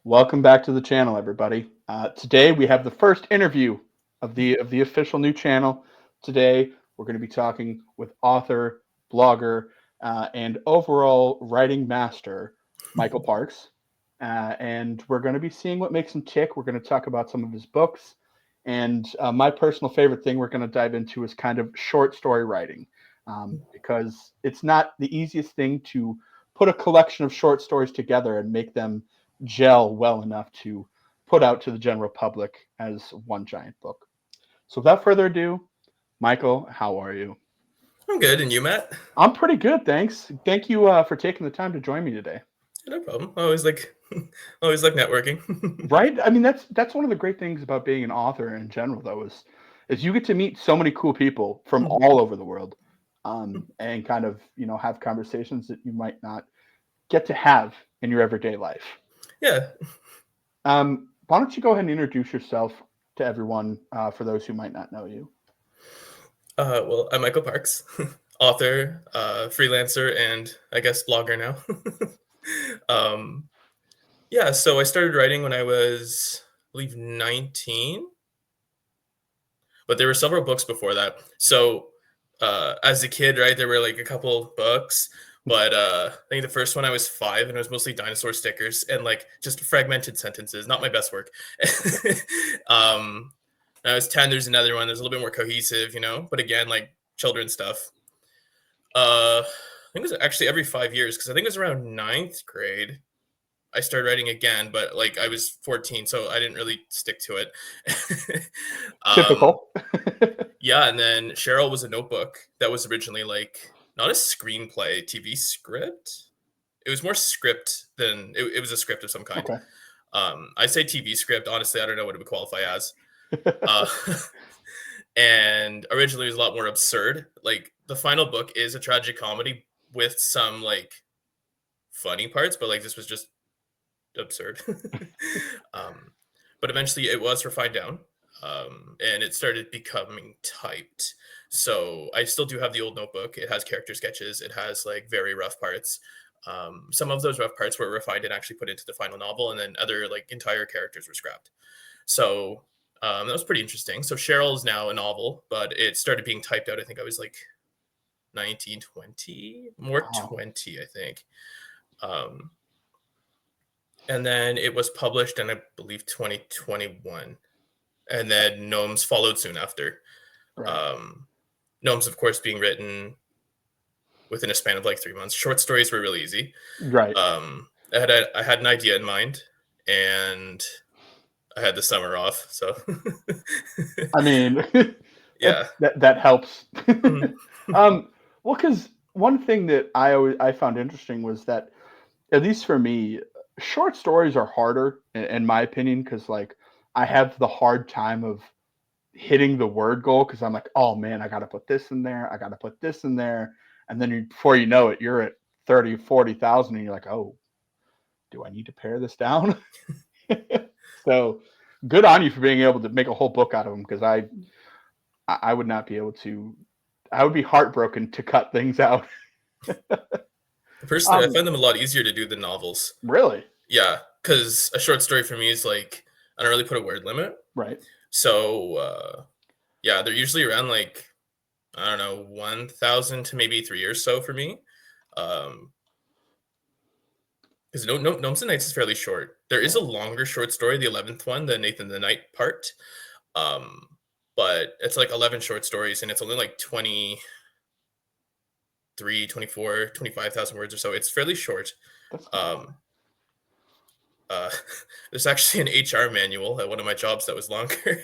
Welcome back to the channel, everybody. Today we have the first interview of the official new channel. Today we're going to be talking with author, blogger, and overall writing master Michael Parks, and we're going to be seeing what makes him tick. We're going to talk about some of his books, and my personal favorite thing we're going to dive into is kind of short story writing, because it's not the easiest thing to put a collection of short stories together and make them gel well enough to put out to the general public as one giant book. So without further ado, Michael, how are you? I'm good, and you, Matt? I'm pretty good, thanks. Thank you for taking the time to join me today. No problem. I always like, always like networking. Right? I mean, that's one of the great things about being an author in general, though, is you get to meet so many cool people from all over the world, and kind of have conversations that you might not get to have in your everyday life. Yeah. Why don't you go ahead and introduce yourself to everyone, for those who might not know you? Well, I'm Michael Parks, author, freelancer, and I guess blogger now. um, yeah. So I started writing when I was, I believe, 19, but there were several books before that. So as a kid, right, there were like a couple books, but I think the first one I was 5, and it was mostly dinosaur stickers and like just fragmented sentences. Not my best work. um, when I was 10, there's another one that's a little bit more cohesive, but again, like children's stuff. I think it was actually every 5 years, because I think it was around ninth grade. I started writing again, but like I was 14, so I didn't really stick to it. um, Typical. yeah, and then Cheryl was a notebook that was originally like not a screenplay, TV script. It was more script than it was a script of some kind. Okay. I say TV script. Honestly, I don't know what it would qualify as. Uh, and originally it was a lot more absurd. Like the final book is a tragic comedy with some like funny parts, but like this was just absurd. um, but eventually it was refined down, and it started becoming typed. So I still do have the old notebook. It has character sketches. It has like very rough parts. Some of those rough parts were refined and actually put into the final novel, and then other like entire characters were scrapped. So that was pretty interesting. So Cheryl is now a novel, but it started being typed out. I think I was like 19, 20, more Wow. 20, I think. Um, and then it was published in, I believe, 2021. And then Gnomes followed soon after. Right. Um, Gnomes, of course, being written within a span of like 3 months. Short stories were really easy. Right. I had an idea in mind, and I had the summer off, so I mean, yeah. that helps. Mhm. Well, because one thing that I found interesting was that, at least for me, short stories are harder in my opinion, because like I have the hard time of hitting the word goal, because I'm like, oh man, I got to put this in there, I got to put this in there, and then before you know it, you're at 30, 40,000, and you're like, oh, do I need to pare this down? So good on you for being able to make a whole book out of them, because I would not be able to. I would be heartbroken to cut things out. Personally, I um, find them a lot easier to do than novels. really, Yeah, because a short story for me is like I don't really put a word limit. right? So yeah, they're usually around like I don't know 1,000 to maybe 3 or so for me. Um, because no Gnomes and Knights is fairly short. There is a Right. longer short story, the 11th one, the Nathan the Knight part. Um, but it's like 11 short stories, and it's only like 23, 24, 25,000 words or so. It's fairly short. That's not bad. Um, uh, there's actually an HR manual at one of my jobs that was longer.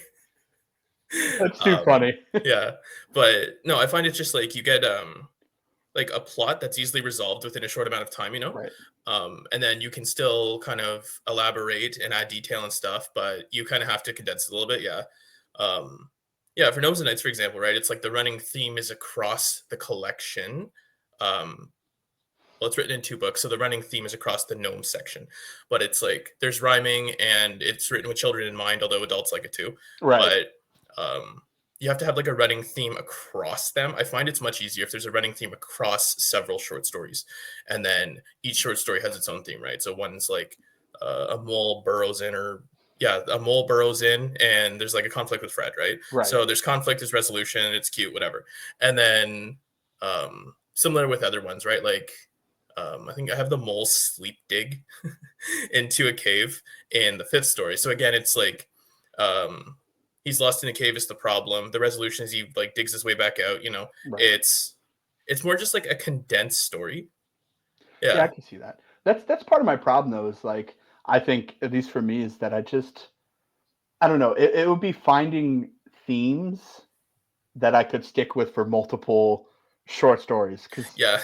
That's too um, funny. yeah, but no, I find it just like you get like a plot that's easily resolved within a short amount of time, Right. and then you can still kind of elaborate and add detail and stuff, but you kind of have to condense it a little bit. Yeah. Um, yeah, for Gnomes and Knights, for example, right? It's like the running theme is across the collection. Um, well, it's written in 2 books, so the running theme is across the gnome section, but it's like there's rhyming and it's written with children in mind, although adults like it too. Right. But um, you have to have like a running theme across them. I find it's much easier if there's a running theme across several short stories, and then each short story has its own theme, right? So one's like a mole burrows in, or yeah, a mole burrows in, and there's like a conflict with Fred, right? Right. So there's conflict, there's resolution, it's cute, whatever. And then similar with other ones, right? Like I think I have the mole sleep dig into a cave in the fifth story. So again, it's like um he's lost in a cave is the problem. The resolution is he like digs his way back out, you know. Right. It's more just like a condensed story. Yeah, I Yeah. can see that. That's part of my problem though, is like I think, at least for me, is that I don't know, it would be finding themes that I could stick with for multiple short stories, because Yeah.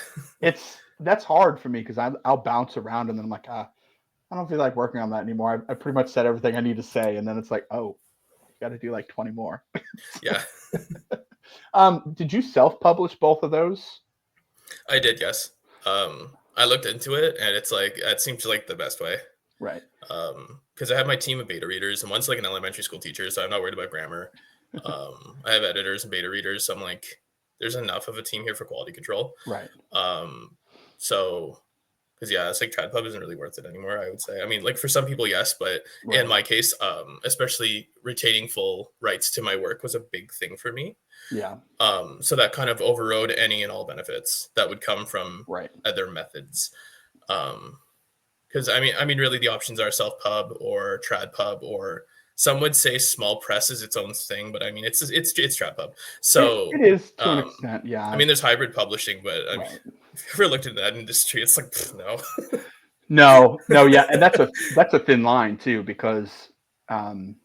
that's hard for me, because I'll bounce around and then I'm like, I don't feel like working on that anymore. I pretty much said everything I need to say, and then it's like, oh, you got to do like 20 more. Yeah. Did you self-publish both of those? I did, yes. I looked into it, and it's like it seems like the best way. Right. Because I have my team of beta readers, and one's like an elementary school teacher, so I'm not worried about grammar. I have editors and beta readers, so I'm like, there's enough of a team here for quality control. Right. Um, so, because yeah, it's like TradPub isn't really worth it anymore, I would say. I mean, like for some people, yes, but in Right. my case, especially retaining full rights to my work was a big thing for me. Yeah. So that kind of overrode any and all benefits that would come from Right. other methods. Because I mean, really, the options are self pub or trad pub, or some would say small press is its own thing, but I mean, it's trad pub. It So, is to an um, extent. I Yeah. mean, there's hybrid publishing, but I mean, Right. if you ever looked at that industry, it's like no. No, no, yeah, and that's a thin line too, because um,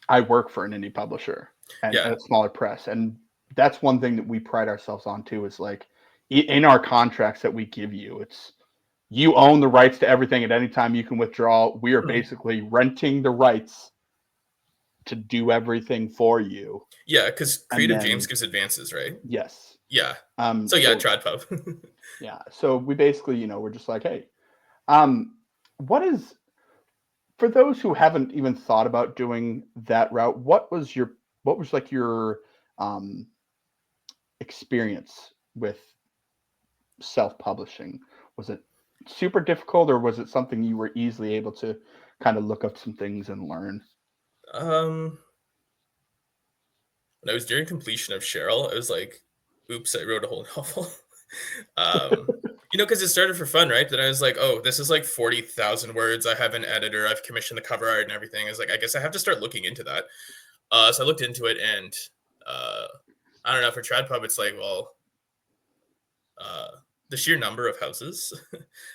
I work for an indie publisher and Yeah, a smaller press, and that's one thing that we pride ourselves on too. Is like in our contracts that we give you, it's you own the rights to everything at any time. You can withdraw. We are Mhm. basically renting the rights to do everything for you, Yeah, because and Creative James then gives advances, right? yes, Yeah. So yeah, so trad pub. yeah, so we basically, we're just like, hey, um, what is for those who haven't even thought about doing that route, what was like your um, experience with self-publishing? Was it super difficult, or was it something you were easily able to kind of look up some things and learn? um, when I was during completion of Cheryl, I was like, oops, I wrote a whole novel. um, because it started for fun, right? Then I was like, oh, this is like 40,000 words. I have an editor. I've commissioned the cover art and everything. I was like, I guess I have to start looking into that. So I looked into it, and uh, I don't know, for TradPub, it's like, well, uh, the sheer number of houses,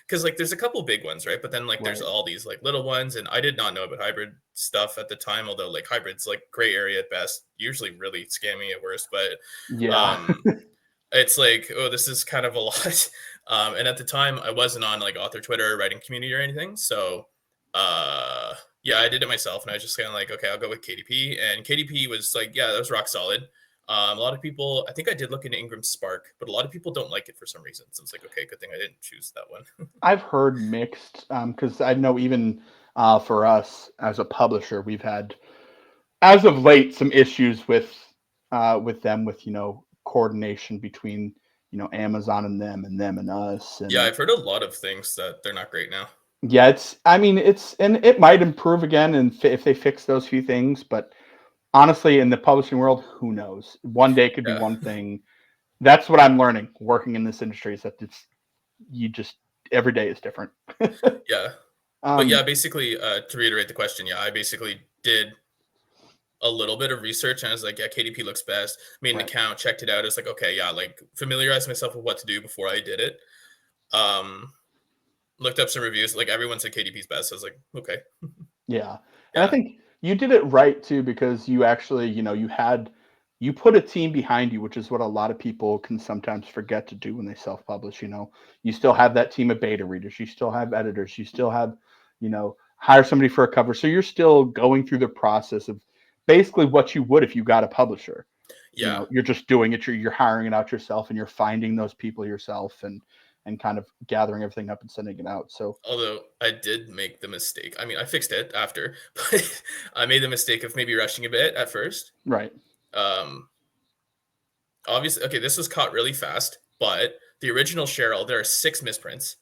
because like there's a couple big ones, right? But then like there's Right. all these like little ones, and I did not know about hybrid stuff at the time. Although like hybrid's like gray area at best, usually really scammy at worst. But Yeah. um, it's like, oh, this is kind of a lot. And at the time, I wasn't on like author Twitter or writing community or anything. So, uh, yeah, I did it myself, and I was just kind of like, okay, I'll go with KDP. And KDP was like, yeah, that was rock solid. A lot of people, I think I did look into Ingram Spark, but a lot of people don't like it for some reason. So it's like, okay, good thing I didn't choose that one. I've heard mixed, because I know even for us as a publisher, we've had, as of late, some issues with them, with coordination between Amazon and them and us. Yeah, And I've heard a lot of things that they're not great now. yeah, it's I mean it's and it might improve again, and if they fix those few things, but honestly, in the publishing world, who knows? One day could be Yeah, one thing. That's what I'm learning working in this industry, is that it's you just every day is different. yeah. But yeah, um basically, to reiterate the question, yeah, I basically did a little bit of research, and I was like, yeah, KDP looks best. Made an right. account, checked it out. It's like, okay, yeah, like familiarize myself with what to do before I did it. Um, Looked up some reviews. Like everyone said KDP's best. I was like, okay, Yeah. And I yeah, think you did it right too, because you actually, you put a team behind you, which is what a lot of people can sometimes forget to do when they self-publish. You still have that team of beta readers, you still have editors, you still have, hire somebody for a cover. So you're still going through the process of basically what you would if you got a publisher. yeah. You're just doing it, you're hiring it out yourself, and you're finding those people yourself, and kind of gathering everything up and sending it out. So Although I did make the mistake. I mean, I fixed it after, but I made the mistake of maybe rushing a bit at first. right. Um, Obviously, okay, this was caught really fast, but the original Cheryl, there are 6 misprints.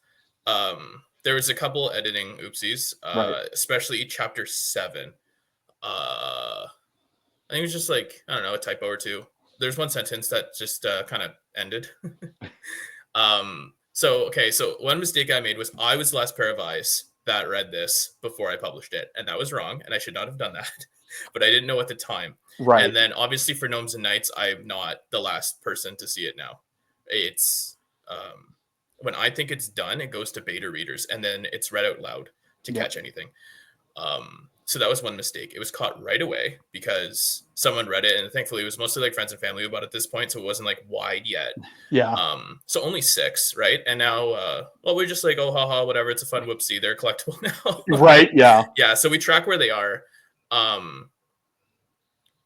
there was a couple editing oopsies, Right. especially chapter 7. I think it was just like, I don't know, a typo or two. There's one sentence that just kind of ended. So one mistake I made was I was the last pair of eyes that read this before I published it, and that was wrong, and I should not have done that. But I didn't know at the time. And Right. then obviously for Gnomes and Knights, I'm not the last person to see it now. It's when I think it's done, it goes to beta readers, and then it's read out loud to Yep. catch anything. So that was one mistake. It was caught right away because someone read it, and thankfully it was mostly like friends and family about at this point, so it wasn't like wide yet. Yeah. So only 6, right? And now, well, we're just like, oh, haha, whatever. It's a fun whoopsie. They're collectible now. Right. Yeah. Yeah. So we track where they are.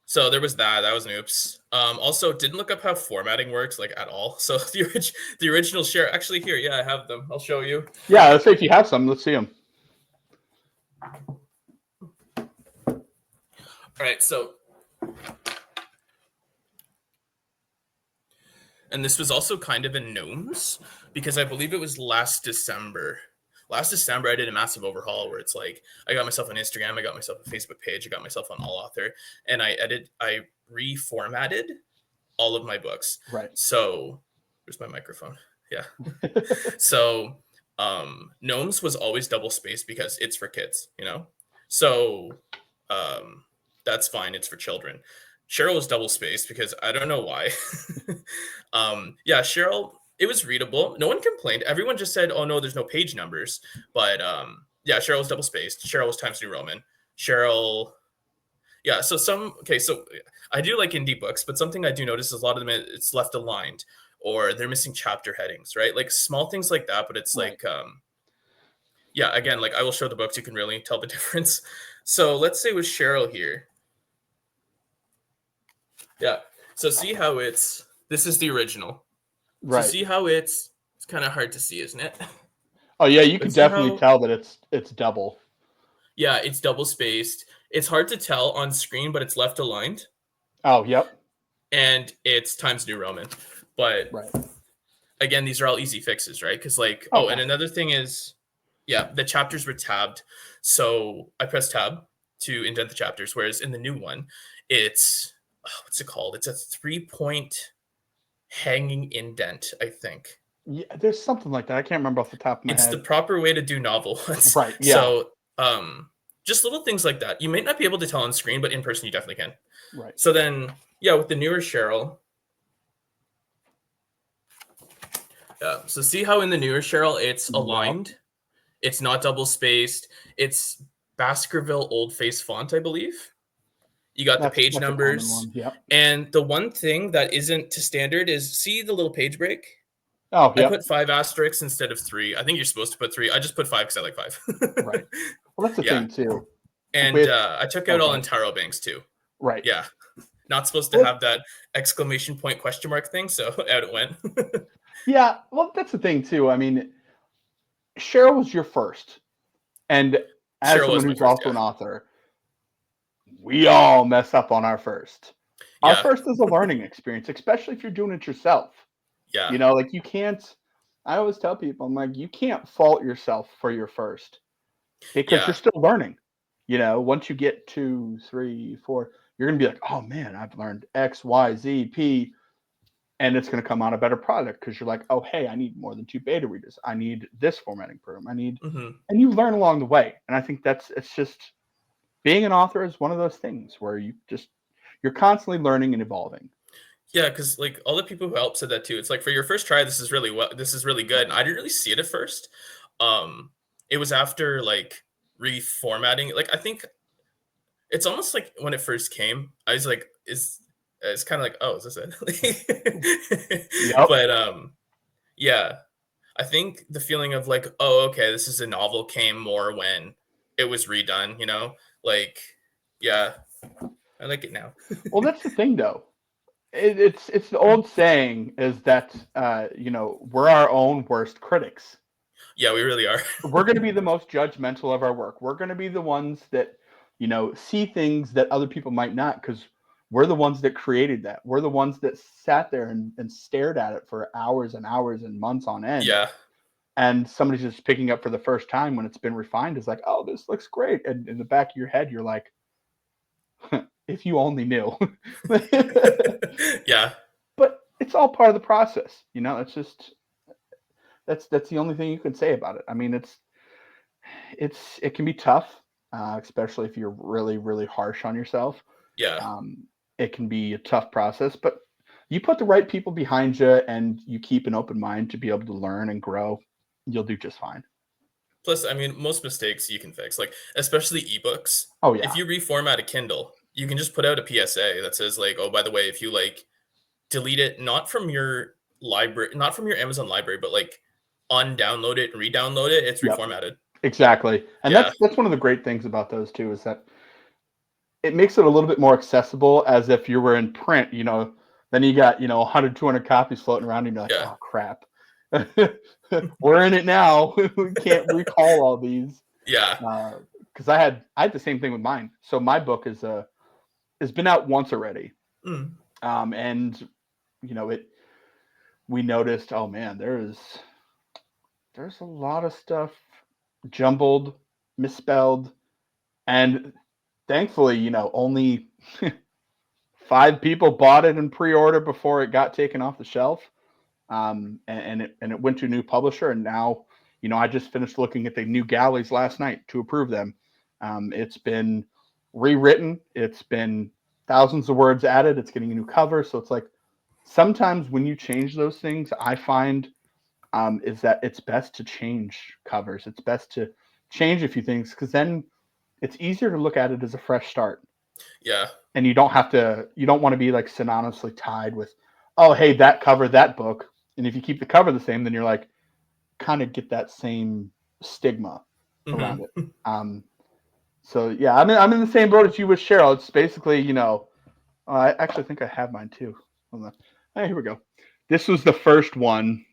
So there was that. That was an oops. Also, didn't look up how formatting works like at all. So the original share actually here. Yeah, I have them. I'll show you. Yeah. Let's say if you have some, let's see them. All right. So. And this was also kind of in Gnomes because I believe it was last December. Last December, I did a massive overhaul where it's like I got myself on Instagram, I got myself a Facebook page, I got myself on All Author, and I reformatted all of my books. Right. So, where's my microphone? Yeah. So, Gnomes was always double spaced because it's for kids, you know. So, that's fine. It's for children. Cheryl was double spaced because I don't know why. Yeah, Cheryl, it was readable. No one complained. Everyone just said, "Oh no, there's no page numbers." But yeah, Cheryl was double spaced. Cheryl was Times New Roman. Cheryl, yeah. So I do like indie books, but something I do notice is a lot of them it's left aligned or they're missing chapter headings, right? Like small things like that. But it's Right. like, yeah, again, like I will show the books. You can really tell the difference. So let's say with Cheryl here. Yeah. So see how this is the original. Right. So see how it's kind of hard to see, isn't it? Oh yeah, you But could see definitely how, tell that it's double. yeah, it's double spaced. It's hard to tell on screen, but it's left aligned. Oh, yep. And it's Times New Roman. But Right. again, these are all easy fixes, right? Because like, Oh, oh, and yeah. another thing is, yeah, the chapters were tabbed. So I press tab to indent the chapters, whereas in the new one, it's what's it called? It's a 3-point hanging indent, I think. Yeah, there's something like that. I can't remember off the top of my It's the head. proper way to do novel ones. Right. Yeah. So just little things like that. You may not be able to tell on screen, but in person you definitely can. Right. So then, yeah, with the newer Cheryl. So see how in the newer Cheryl it's aligned. Yep. It's not double spaced. It's Baskerville Old Face font, I believe. You got the page numbers. Yep. And the one thing that isn't to standard is see the little page break. Oh, yeah. I put 5 asterisks instead of 3. I think you're supposed to put 3. I just put 5 because I like 5. Right. Well, that's the thing too. And I took out all in taro banks too. Right. Yeah. Not supposed to have that exclamation point question mark thing, so out it went. Yeah. Well, that's the thing too. I mean, Cheryl was your first, and as Cheryl someone who's also an author, we all mess up on our first. Our first is a learning experience, especially if you're doing it yourself. Yeah. You know, like you can't. I always tell people, I'm like, you can't fault yourself for your first because you're still learning. You know, once you get 2, 3, 4, you're gonna be like, oh man, I've learned X, Y, Z, P, and it's gonna come out a better product because you're like, oh hey, I need more than 2 beta readers. I need this formatting program. I need, and you learn along the way. And I think it's just being an author is one of those things where you're constantly learning and evolving. Yeah, because like all the people who helped said that too. It's like for your first try, this is really good. And I didn't really see it at first. It was after like reformatting. Like I think it's almost like when it first came, I was like, it's kind of like, oh, is this it? Yep. But yeah, I think the feeling of like, oh, okay, this is a novel came more when it was redone. You know, like, yeah, I like it now. Well, that's the thing though. It's the old saying is that we're our own worst critics. Yeah, we really are. We're going to be the most judgmental of our work. We're going to be the ones that see things that other people might not because we're the ones that created that. We're the ones that sat there and stared at it for hours and hours and months on end. Yeah. and somebody's just picking up for the first time when it's been refined is like, oh, this looks great. And in the back of your head, you're like, if you only knew. Yeah, But it's all part of the process. It's just that's the only thing you can say about it. I mean, it can be tough, especially if you're really really harsh on yourself. yeah. Um, it can be a tough process, but you put the right people behind you and you keep an open mind to be able to learn and grow, you'll do just fine. Plus, I mean, most mistakes you can fix, like, especially ebooks. Oh If yeah, you reformat a Kindle, you can just put out a PSA that says, like, "Oh, by the way, if you, like, delete it, not from your library, not from your Amazon library, but, like, undownload it and re-download it, it's yep, reformatted." exactly. And Yeah, that's one of the great things about those too is that it makes it a little bit more accessible as if you were in print. Then you got 100, 200 copies floating around, and you're like, yeah. oh crap, we're in it now. We can't recall all these. Yeah. Because I had the same thing with mine. So my book has been out once already, Mm, and it we noticed, oh man, there's a lot of stuff jumbled, misspelled, and thankfully, only 5 people bought it in pre-order before it got taken off the shelf. And it went to a new publisher, and now, I just finished looking at the new galleys last night to approve them. It's been rewritten. It's been thousands of words added. It's getting a new cover. So it's like sometimes when you change those things, I find is that it's best to change covers. It's best to change a few things because then it's easier to look at it as a fresh start, yeah. and you don't want to be like synonymously tied with, oh hey, that cover, that book. And if you keep the cover the same, then you're like kind of get that same stigma around Mhm. it. So yeah, I'm in the same boat as you with Cheryl. It's basically, I actually think I have mine too. Hold on. Hey, here we go. This was the first one,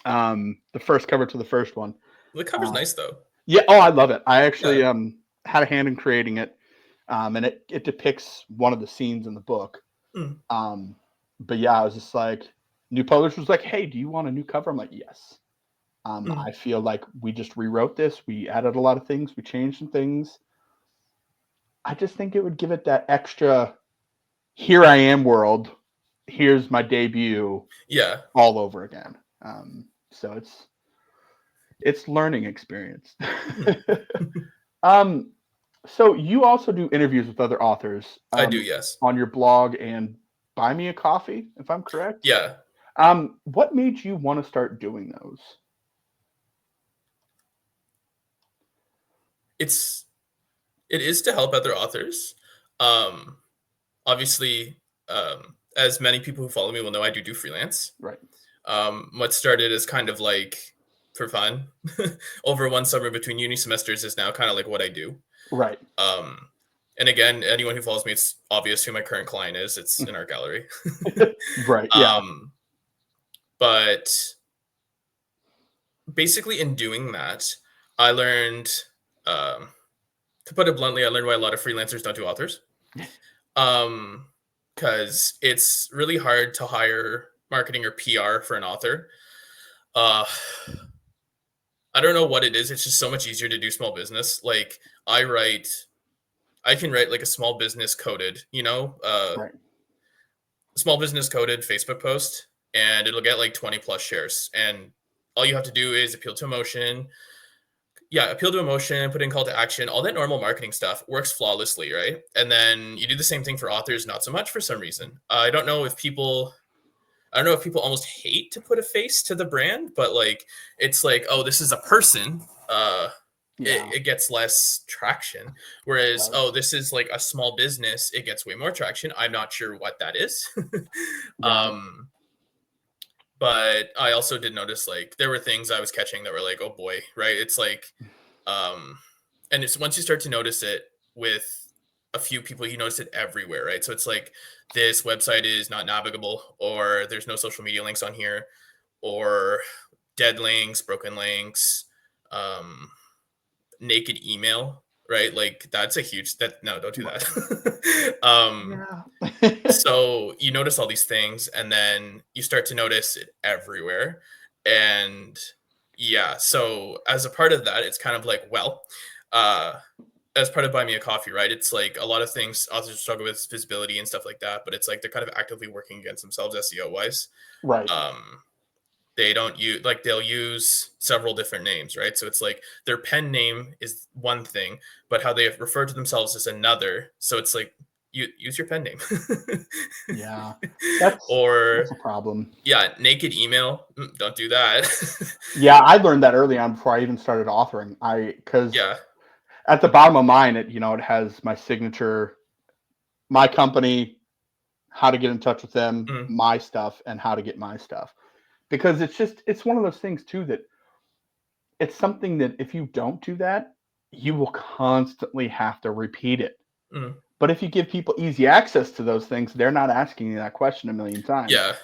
the first cover to the first one. The cover's Uh, nice, though. yeah, oh, I love it. I Yeah. actually had a hand in creating it, and it depicts one of the scenes in the book. Mm, Um, but yeah, I was just like, new publisher was like, hey, do you want a new cover? I'm like, yes. mm. I feel like we just rewrote this. We added a lot of things. We changed some things. I just think it would give it that extra here I am world. Here's my debut Yeah. all over again. So it's learning experience. Mm. um, so you also do interviews with other authors I do, yes. on your blog and Buy Me a Coffee, if I'm correct. Yeah. What made you want to start doing those? It's it is to help other authors. Um, Obviously, as many people who follow me will know, I do freelance. Right. What started as kind of like for fun over one summer between uni semesters is now kind of like what I do. Right. Um, and again, anyone who follows me, it's obvious who my current client is. It's in our gallery. Right. Yeah. um, but basically, in doing that, I learned, um, to put it bluntly, I learned why a lot of freelancers don't do authors. Um, because it's really hard to hire marketing or PR for an author. Uh, I don't know what it is. It's just so much easier to do small business. Like I can write like a small business coded, Right. small business coded Facebook post, and it'll get like 20 plus shares. And all you have to do is appeal to emotion. Yeah, appeal to emotion, put in call to action, all that normal marketing stuff works flawlessly, right? And then you do the same thing for authors, not so much for some reason. I don't know if people almost hate to put a face to the brand, but like it's like, oh, this is a person. Yeah. It gets less traction. Whereas, Right. oh, this is like a small business, it gets way more traction. I'm not sure what that is. Right. um, but I also did notice like there were things I was catching that were like, oh boy, right? It's like, um, and it's once you start to notice it with a few people, you notice it everywhere, right? So it's like this website is not navigable, or there's no social media links on here, or dead links, broken links, um, naked email, right? Like that's a huge that no, don't do Right. that. Yeah. So you notice all these things, and then you start to notice it everywhere, and Yeah, so as a part of that, it's kind of like, well, uh, as part of Buy Me a Coffee, right? It's like a lot of things authors struggle with visibility and stuff like that, but it's like they're kind of actively working against themselves SEO wise. Right. Um, they don't use like they'll use several different names, right? So it's like their pen name is one thing, but how they refer to themselves is another. So it's like you use your pen name. Yeah. That's Or a problem. yeah, naked email. Don't do that. Yeah, I learned that early on before I even started authoring. Because Yeah. at the bottom of mine, it has my signature, my company, how to get in touch with them, Mm, my stuff, and how to get my stuff. Because it's one of those things too that it's something that if you don't do that, you will constantly have to repeat it. mm. But if you give people easy access to those things, they're not asking you that question a million times Yeah.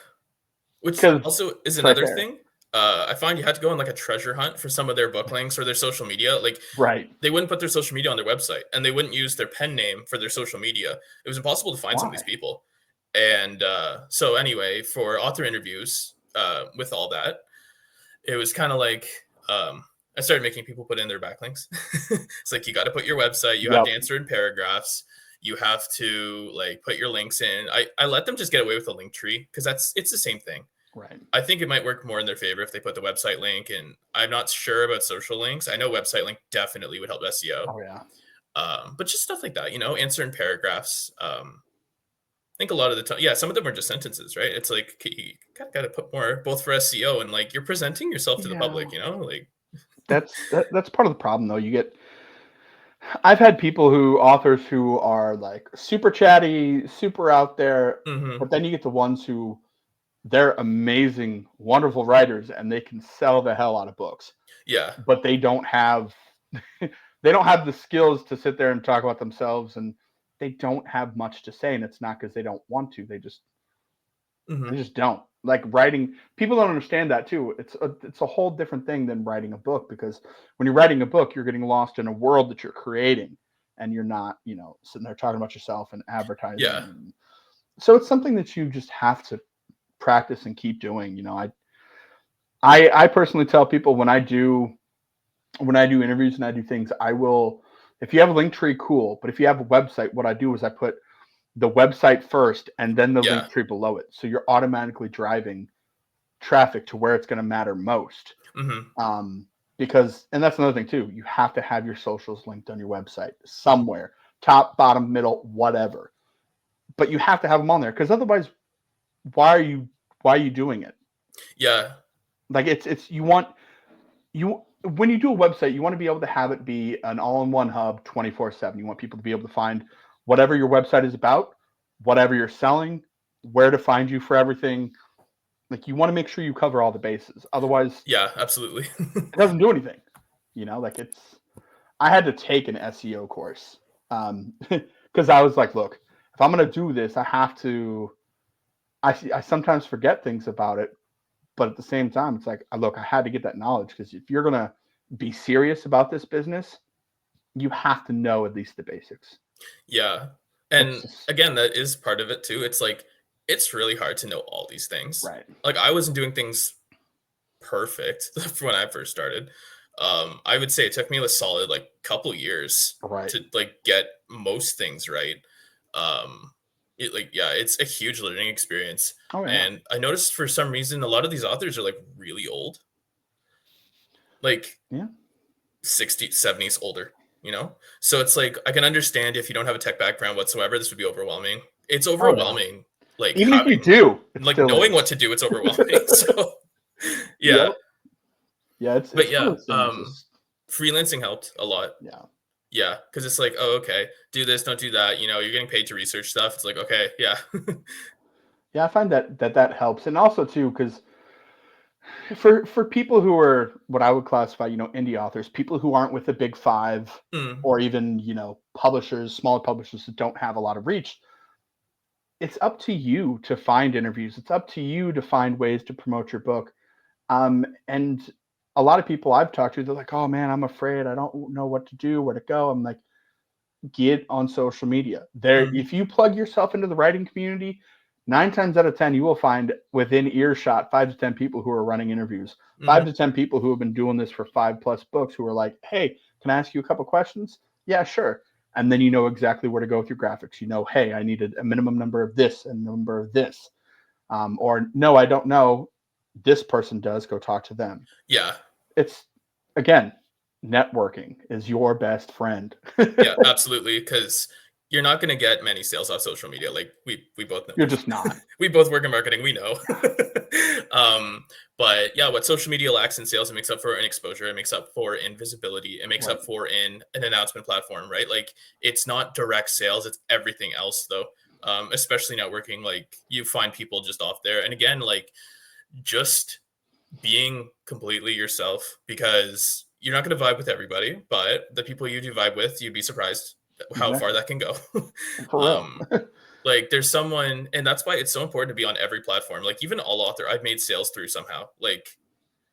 Which because also is it's right another there. thing. I find you had to go on like a treasure hunt for some of their book links or their social media. Like Right. they wouldn't put their social media on their website and they wouldn't use their pen name for their social media. It was impossible to find some of these Why? people. And so anyway, for author interviews, with all that, it was kind of like I started making people put in their backlinks. It's like you got to put your website, you have to Yep. answer in paragraphs, you have to like put your links in. I let them just get away with a link tree because it's the same thing. Right. I think it might work more in their favor if they put the website link, and I'm not sure about social links. I know website link definitely would help SEO, Oh yeah. but just stuff like that, answer in paragraphs. I think a lot of the time, yeah, some of them are just sentences, right? It's like you got to put more both for SEO and like you're presenting yourself to the Yeah. public, like That's part of the problem though. I've had people authors who are like super chatty, super out there, hmm but then you get the ones who they're amazing, wonderful writers and they can sell the hell out of books, yeah, but they don't have they don't have the skills to sit there and talk about themselves, and they don't have much to say, and it's not because they don't want to. They hmm just don't. Like writing, people don't understand that too. It's a whole different thing than writing a book, because when you're writing a book, you're getting lost in a world that you're creating, and you're not, sitting there talking about yourself and yeah, advertising. And so it's something that you just have to practice and keep doing. I personally tell people when I do interviews and I do things, I will, if you have a link tree, cool. But if you have a website, what I do is I put the website first and then the yeah, link tree below it. So you're automatically driving traffic to where it's going to matter most. hmm Um, and that's another thing too. You have to have your socials linked on your website somewhere, top, bottom, middle, whatever. But you have to have them on there, because otherwise, why are you why are you doing it? yeah, Like it's you want you when you do a website, you want to be able to have it be an all-in-one hub 24/7. You want people to be able to find whatever your website is about, whatever you're selling, where to find you for everything. Like you want to make sure you cover all the bases. Otherwise, yeah, absolutely. it doesn't do anything. Like I had to take an SEO course, because I was like, look, if I'm going to do this, I have to. I sometimes forget things about it, but at the same time, it's like, look, I had to get that knowledge, because if you're going to be serious about this business, you have to know at least the basics. Yeah. It's And just again, that is part of it too. It's like it's really hard to know all these things. right, Like I wasn't doing things perfect when I first started. I would say it took me a solid like couple years right. to like get most things right. Um, yeah, it's a huge learning experience. Oh yeah, And I noticed for some reason a lot of these authors are like really old, like yeah. 60s, 70s older. So it's like I can understand if you don't have a tech background whatsoever, this would be overwhelming. It's Oh yeah. overwhelming, like Even if you having do, it like still knowing is. what to do, it's overwhelming. So yeah. Yep. Yeah, But it's one yeah, of those things. Just freelancing helped a lot. yeah, Yeah, because it's like, oh, okay, do this, don't do that. You're getting paid to research stuff. It's like, okay, yeah. yeah. I find that helps, and also too, because for people who are what I would classify, indie authors, people who aren't with the big five, Mm, or even publishers, smaller publishers that don't have a lot of reach, it's up to you to find interviews. It's up to you to find ways to promote your book. And a lot of people I've talked to, they're like, "Oh man, I'm afraid. I don't know what to do, where to go." I'm like, get on social media. There, mm, if you plug yourself into the writing community, 9 times out of 10, you will find within earshot 5 to 10 people who are running interviews, 5 Mhm. to 10 people who have been doing this for 5+ books who are like, hey, can I ask you a couple questions? Yeah, sure. And then you know exactly where to go with your graphics. You know, hey, I needed a minimum number of this and a number of this. Or no, I don't know. This person does. Go talk to them. Yeah. It's, again, networking is your best friend. Yeah, absolutely. Because you're not gonna get many sales off social media, like, we both know You're this. just not. We both work in marketing, we know. Um, but, yeah, what social media lacks in sales, it makes up for in exposure, it makes up for in visibility, it makes Right. up for in an announcement platform, right? Like, it's not direct sales, it's everything else, though, especially networking, like, you find people just off there, and again, like, just being completely yourself, because you're not going to vibe with everybody, but the people you do vibe with, you'd be surprised how far Exactly. that can go. For real. um, like there's someone, and that's why it's so important to be on every platform. Like even All Author, I've made sales through somehow. Like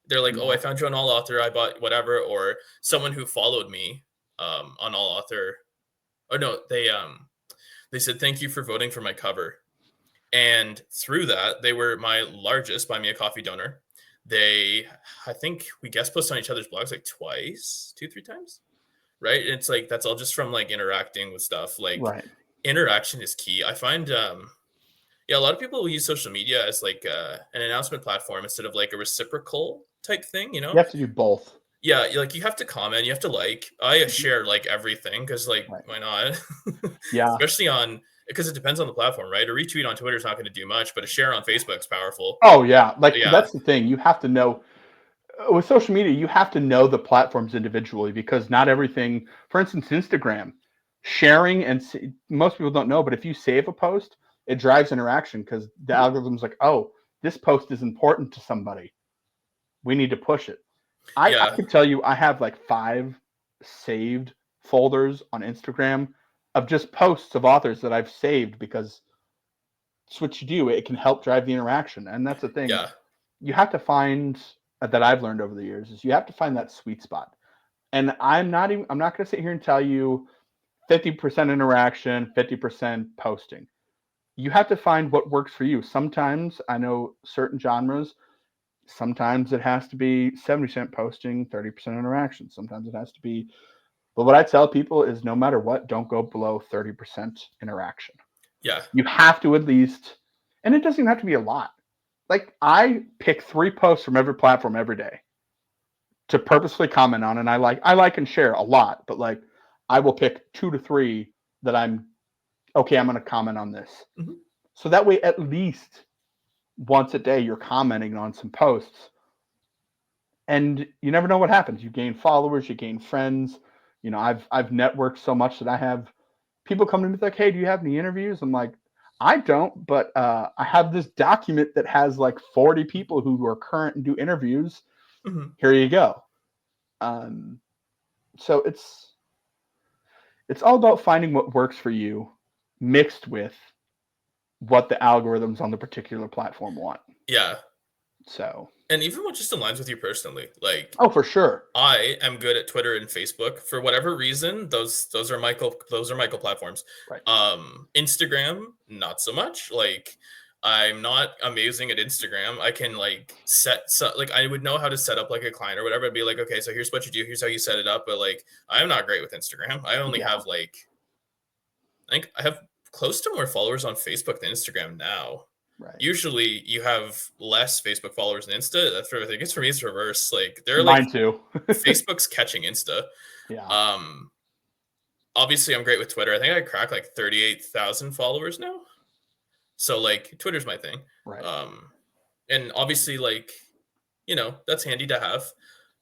they're like, oh, I Yeah. found you on All Author, I bought whatever, or someone who followed me on All Author. Oh no, they said thank you for voting for my cover. And through that, they were my largest buy me a coffee donor. They, I think we guest posted on each other's blogs like twice, two, three times, right? And it's like that's all just from like interacting with stuff. Like Right. interaction is key. I find, yeah, a lot of people will use social media as like an announcement platform instead of like a reciprocal type thing. You You know, have to do both. yeah, like you have to comment, you have to like. I Mhm. share like everything because like Right. why not? Yeah. Especially on because it depends on the platform, right? A retweet on Twitter is not going to do much, but a share on Facebook is powerful. Oh yeah. Like Yeah. that's the thing. You have to know with social media, you have to know the platforms individually because not everything, for instance, Instagram, sharing and most people don't know, but if you save a post, it drives interaction because the Mhm. algorithm's like, oh, this post is important to somebody. We need to push it. I Yeah. could tell you I have like 5 saved folders on Instagram of just posts of authors that I've saved because it's what you do. It can help drive the interaction. And that's the thing. Yeah. You have to find that I've learned over the years is you have to find that sweet spot. And I'm not going to sit here and tell you 50% interaction, 50% posting. You have to find what works for you. Sometimes I know certain genres, sometimes it has to be 70% posting, 30% interaction. Sometimes it has to be, but what I tell people is no matter what, don't go below 30% interaction. Yeah. You have to at least, and it doesn't even have to be a lot. Like I pick 3 posts from every platform every day to purposely comment on, and I like and share a lot, but like I will pick 2 to 3 that I'm okay. I'm going to comment on this, Mhm. so that way at least once a day you're commenting on some posts, and you never know what happens. You gain followers, you gain friends. You know, I've networked so much that I have people come to me like, "Hey, do you have any interviews?" I'm like, "I don't, but I have this document that has like 40 people who are current and do interviews. Mhm. Here you go." Um, so it's all about finding what works for you, mixed with what the algorithms on the particular platform want. Yeah. So, And even what just aligns with you personally. Like oh, for sure, I am good at Twitter and Facebook for whatever reason. Those are Michael platforms. right? Instagram, not so much. Like I'm not amazing at Instagram. I can like like I would know how to set up like a client or whatever. I'd be like, okay, so here's what you do. Here's how you set it up. But like I'm not great with Instagram. I only Yeah, have like I think I have close to more followers on Facebook than Instagram now. right. Usually you have less Facebook followers than Insta. That's what I think. It's for me, it's reverse. Like they're like Mine too. Facebook's catching Insta. Yeah, Um, obviously, I'm great with Twitter. I think I cracked like 38,000 followers now. So like Twitter's my thing. right. Um, and obviously, like that's handy to have.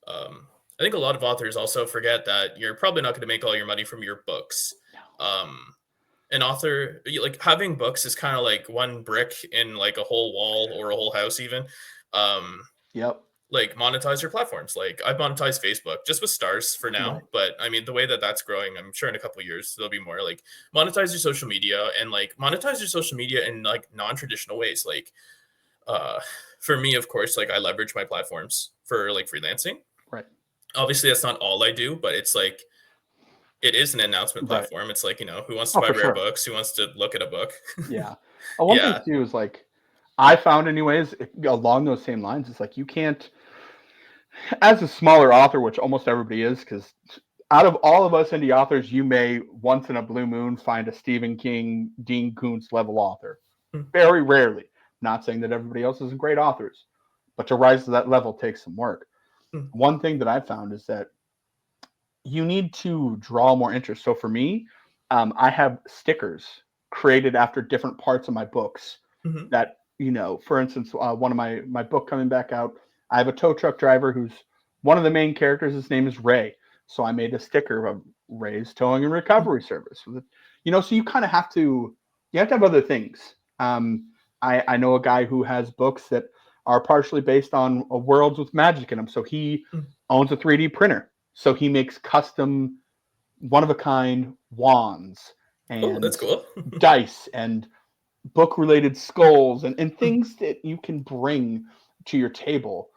Um, I think a lot of authors also forget that you're probably not going to make all your money from your books. Um, an author like having books is kind of like one brick in like a whole wall or a whole house even. Um, Yep. like monetize your platforms. Like I've monetized Facebook just with stars for Right. now, but I mean the way that that's growing, I'm sure in a couple of years there'll be more. Like monetize your social media and like monetize your social media in like non-traditional ways. Like uh for me, of course, like I leverage my platforms for like freelancing. Right. Obviously, that's not all I do, but it's like it is an announcement Right. platform. It's like, who wants to Oh, buy for rare sure. books? Who wants to look at a book? Yeah. One thing Yeah. too is like I found anyways along those same lines. It's like you can't, as a smaller author, which almost everybody is, because out of all of us indie authors, you may once in a blue moon find a Stephen King, Dean Koontz level author. Mm, Very rarely. Not saying that everybody else isn't great authors, but to rise to that level takes some work. mm, One thing that I found is that you need to draw more interest. So for me, I have stickers created after different parts of my books mhm. that, for instance, one of my book coming back out, I have a tow truck driver who's one of the main characters. His name is Ray. So I made a sticker of Ray's towing and Mm, recovery service. So you kind of have other things. I know a guy who has books that are partially based on worlds with magic in them. So he mm. owns a 3D printer. So he makes custom, one of a kind wands Oh, and that's cool. dice and book related skulls and things that you can bring to your table.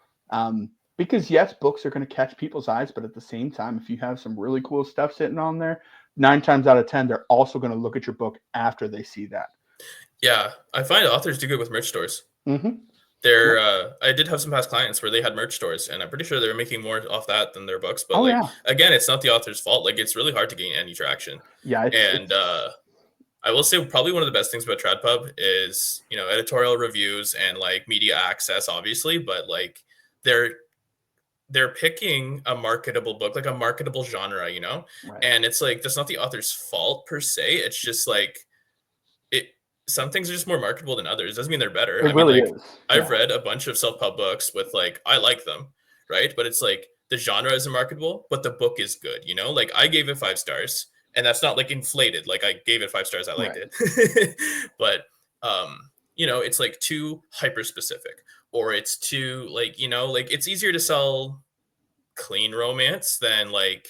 Because yes, books are going to catch people's eyes, but at the same time, if you have some really cool stuff sitting on there, 9 times out of 10, they're also going to look at your book after they see that. Yeah, I find authors do good with merch stores. Mm-hmm. Yep. I did have some past clients where they had merch stores, and I'm pretty sure they were making more off that than their books. But Oh like yeah, again, it's not the author's fault. Like it's really hard to gain any traction. yeah. And It's I will say probably one of the best things about TradPub is editorial reviews and like media access, obviously, but like they're they're picking a marketable book, like a marketable genre, right. and it's like that's not the author's fault per se. It's just like it some things are just more marketable than others. Doesn't mean they're better. It I mean, really like is. I've Yeah. read a bunch of self-pub books with like I like them, right? But it's like the genre isn't marketable, but the book is good, Like I gave it 5 stars, and that's not like inflated. Like I gave it 5 stars, I liked Right. it. But it's like too hyper specific, or it's too like it's easier to sell clean romance than like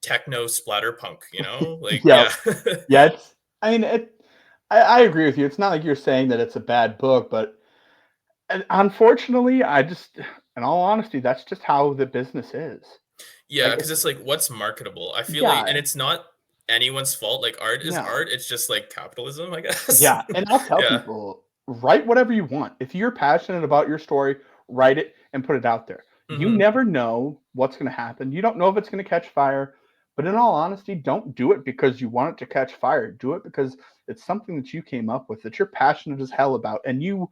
techno splatter punk, Like Yeah. yeah. Yeah. I mean, I agree with you. It's not like you're saying that it's a bad book, but unfortunately, in all honesty, that's just how the business is. Yeah, Like, because it's like what's marketable. I feel like, and yeah, it's not anyone's fault. Like art is no, art. It's just like capitalism, I guess. yeah. And I'll tell Yeah. people, write whatever you want. If you're passionate about your story, write it and put it out there. You Hmm. never know what's going to happen. You don't know if it's going to catch fire. But in all honesty, don't do it because you want it to catch fire. Do it because it's something that you came up with, that you're passionate as hell about, and you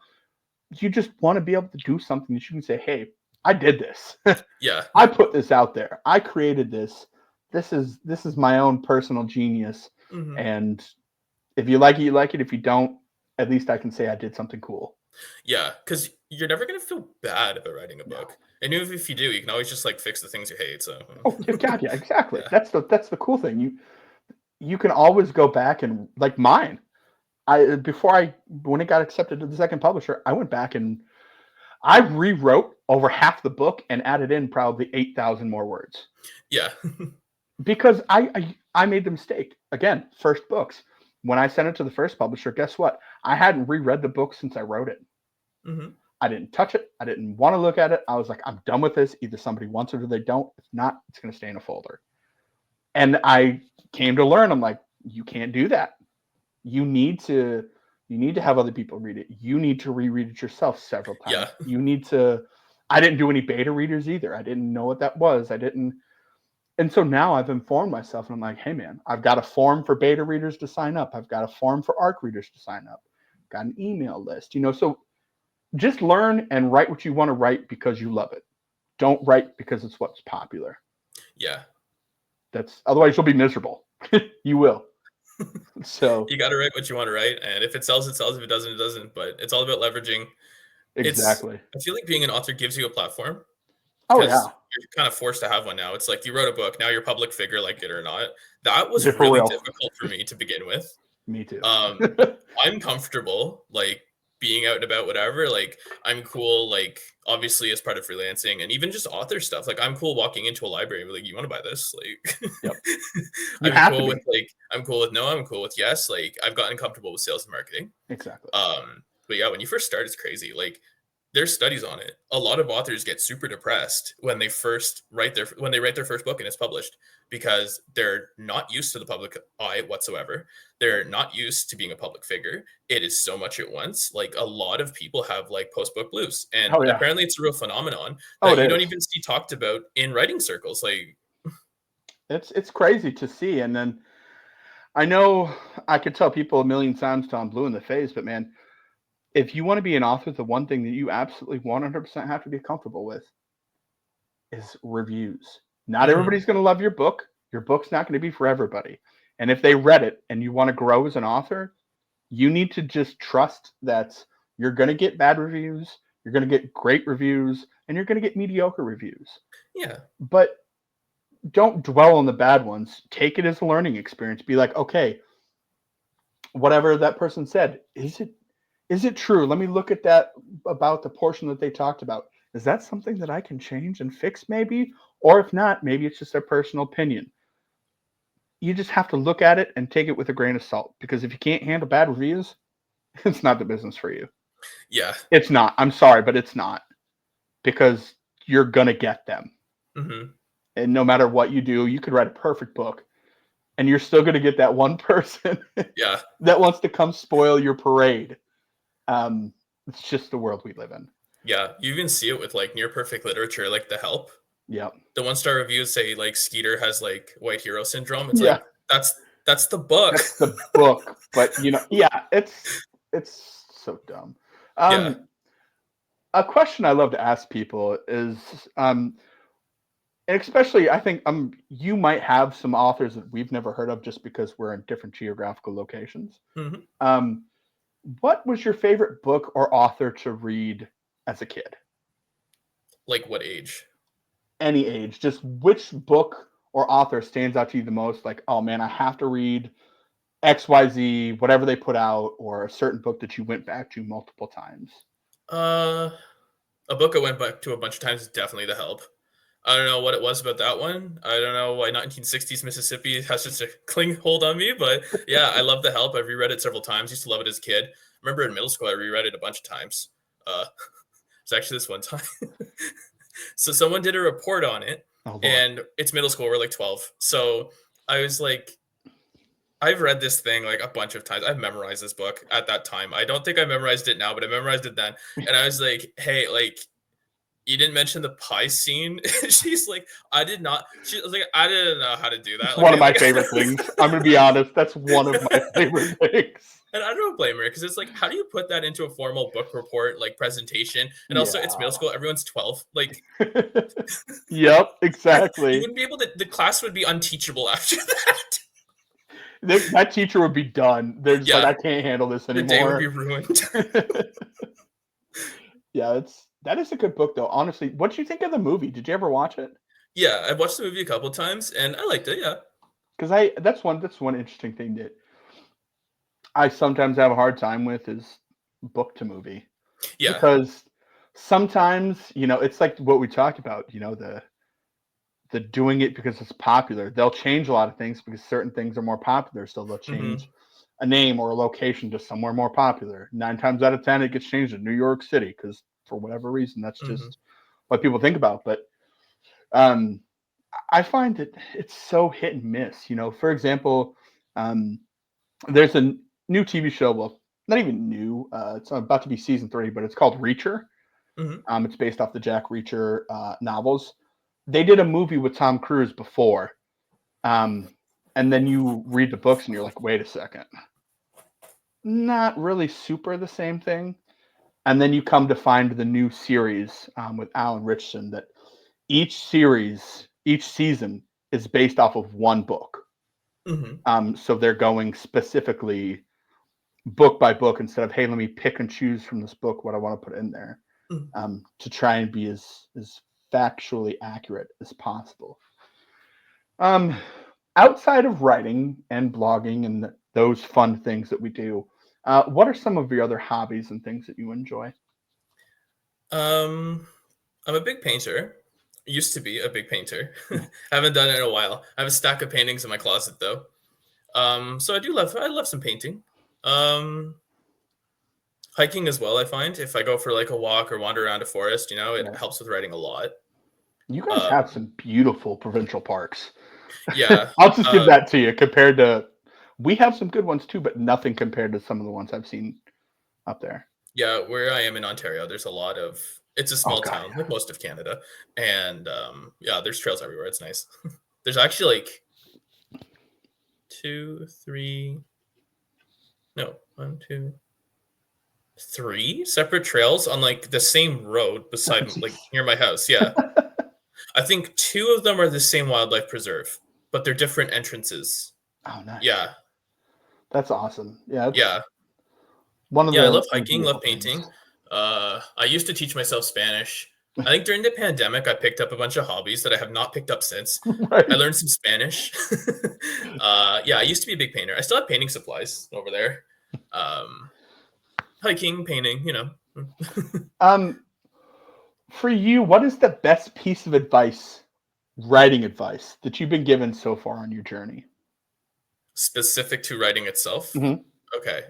just want to be able to do something that you can say, "Hey, I did this. Yeah. I put this out there. I created this. This is my own personal genius. Hmm. And if you like it, you like it. If you don't, at least I can say I did something cool." Yeah, because you're never gonna feel bad about writing a No. book, and even if you do, you can always just like fix the things you hate. So Oh, God, yeah, exactly. yeah. That's the cool thing. You can always go back and like mine. I before I when it got accepted to the second publisher, I went back and I rewrote over half the book and added in probably 8,000 more words Yeah. because I made the mistake again. First books, when I sent it to the first publisher, guess what? I hadn't reread the book since I wrote it. Hmm. I didn't touch it. I didn't want to look at it. I was like, I'm done with this. Either somebody wants it or they don't. If not, it's going to stay in a folder. And I came to learn. I'm like, you can't do that. You need to you need to have other people read it. You need to reread it yourself several Yeah. times. You need to. I didn't do any beta readers either. I didn't know what that was. I didn't. And so now I've informed myself and I'm like, hey man, I've got a form for beta readers to sign up. I've got a form for ARC readers to sign up. Got an email list. So just learn and write what you want to write because you love it. Don't write because it's what's popular. Yeah. That's otherwise you'll be miserable. You will. So You got to write what you want to write, and if it sells, it sells. If it doesn't, it doesn't. But it's all about leveraging. It's exactly. I feel like being an author gives you a platform Oh because yeah. you're kind of forced to have one now. It's like you wrote a book, now you're a public figure, like it or not. That was For really real. difficult for me to begin with. Me too. Um, I'm comfortable like being out and about, whatever. Like I'm cool, like obviously as part of freelancing and even just author stuff. Like I'm cool walking into a library and be like, you want to buy this? Like Yep. You I'm have to cool with be. I'm cool with no, I'm cool with yes. Like I've gotten comfortable with sales and marketing. Exactly. But yeah, when you first start, it's crazy. Like there's studies on it. A lot of authors get super depressed when they write their first book and it's published because they're not used to the public eye whatsoever. They're not used to being a public figure. It is so much at once. Like a lot of people have like post book blues, and Oh yeah. apparently it's a real phenomenon Oh, it that you don't is. even see talked about in writing circles. Like, It's crazy to see. And then I know I could tell people a million times till I'm blue in the face, but man, if you want to be an author, the one thing that you absolutely 100% have to be comfortable with is reviews. Not mhm, everybody's going to love your book. Your book's not going to be for everybody. And if they read it and you want to grow as an author, you need to just trust that you're going to get bad reviews, you're going to get great reviews, and you're going to get mediocre reviews. yeah, But don't dwell on the bad ones. Take it as a learning experience. Be like, okay, whatever that person said, is it true? Let me look at that about the portion that they talked about. Is that something that I can change and fix maybe? Or if not, maybe it's just their personal opinion. You just have to look at it and take it with a grain of salt because if you can't handle bad reviews, it's not the business for you. yeah, It's not. I'm sorry, but it's not because you're going to get them. hmm, And no matter what you do, you could write a perfect book and you're still going to get that one person yeah, that wants to come spoil your parade. Um, it's just the world we live in. yeah. You even see it with like near perfect literature, like The Help. Yep. The one-star reviews say like Skeeter has like white hero syndrome. It's Yeah. like that's the book. That's the book, but yeah, it's so dumb. Yeah. Um, a question I love to ask people is, and especially I think you might have some authors that we've never heard of just because we're in different geographical locations. Hmm. Um, what was your favorite book or author to read as a kid? Like what age? Any age, just which book or author stands out to you the most? Like, oh man, I have to read XYZ, whatever they put out, or a certain book that you went back to multiple times. Uh, a book I went back to a bunch of times is definitely The Help. I don't know what it was about that one. I don't know why 1960s Mississippi has such a cling hold on me, but yeah, I love The Help. I've reread it several times. Used to love it as a kid. Remember in middle school, I reread it a bunch of times. Uh, it's actually this one time. So someone did a report on it, Oh Lord. and it's middle school. We're like 12. So I was like, I've read this thing like a bunch of times. I've memorized this book at that time. I don't think I memorized it now, but I memorized it then. And I was like, hey, like, you didn't mention the pie scene. She's like, I did not. She was like, I didn't know how to do It's that. one Okay, of my like, favorite things. I'm gonna be honest. That's one of my favorite things. and I don't blame her because it's like, how do you put that into a formal book report, like presentation? And also, it's Yeah. middle school. Everyone's 12. Like, Yep, you exactly. wouldn't be able to. The class would be unteachable after that. That teacher would be done. They're just like, Yeah, I can't handle this the day would be anymore. ruined. Yeah, that is a good book though. Honestly, what did you think of the movie? Did you ever watch it? Yeah, I've watched the movie a couple times and I liked it. Yeah, Because I that's one interesting thing that I sometimes have a hard time with is book to movie. yeah, Because sometimes, it's like what we talked about, the doing it because it's popular. They'll change a lot of things because certain things are more popular, so they'll hmm, change a name or a location to somewhere more popular. 9 times out of 10 it gets changed to New York City because for whatever reason that's hmm, just what people think about. But um I find that it's so hit and miss. For example, um, there's a new TV show. Well, not even new. It's about to be season 3, but it's called Reacher. hmm. It's based off the Jack Reacher novels. They did a movie with Tom Cruise before, um, and then you read the books and you're like, wait a second, not really super the same thing. And then you come to find the new series with Alan Richardson that each season is based off of one book. Hmm. So they're going specifically book by book instead of, hey, let me pick and choose from this book what I want to put in there, Hmm. to try and be as factually accurate as possible. Um, outside of writing and blogging and those fun things that we do, what are some of your other hobbies and things that you enjoy? Um, I'm a big painter. Used to be a big painter. Haven't done it in a while. I have a stack of paintings in my closet though. So I love some painting. Um, Hiking as well, I find. If I go for like a walk or wander around a forest, it Yeah. helps with writing a lot. You guys Um, have some beautiful provincial parks. yeah. I'll just give Uh, that to you compared to we have some good ones too, but nothing compared to some of the ones I've seen up there. yeah, where I am in Ontario, there's a lot of it's a Oh small god, town, yeah. like most of Canada. And yeah, there's trails everywhere. It's nice. There's actually like two, three, no, one, two, three separate trails on like the same road Oh, beside like jeez. near my house. Yeah. I think two of them are the same wildlife preserve, but they're different entrances. Oh, nice. Yeah. That's awesome. Yeah, it's Yeah. one of Yeah, I the love hiking, beautiful love things. painting. I used to teach myself Spanish. I think during the pandemic, I picked up a bunch of hobbies that I have not picked up since. I Right. learned some Spanish. Yeah, I used to be a big painter. I still have painting supplies over there. Um, Hiking, painting. Um, for you, what is the best piece of advice, writing advice, that you've been given so far on your journey? Specific to writing itself. Mhm. Okay.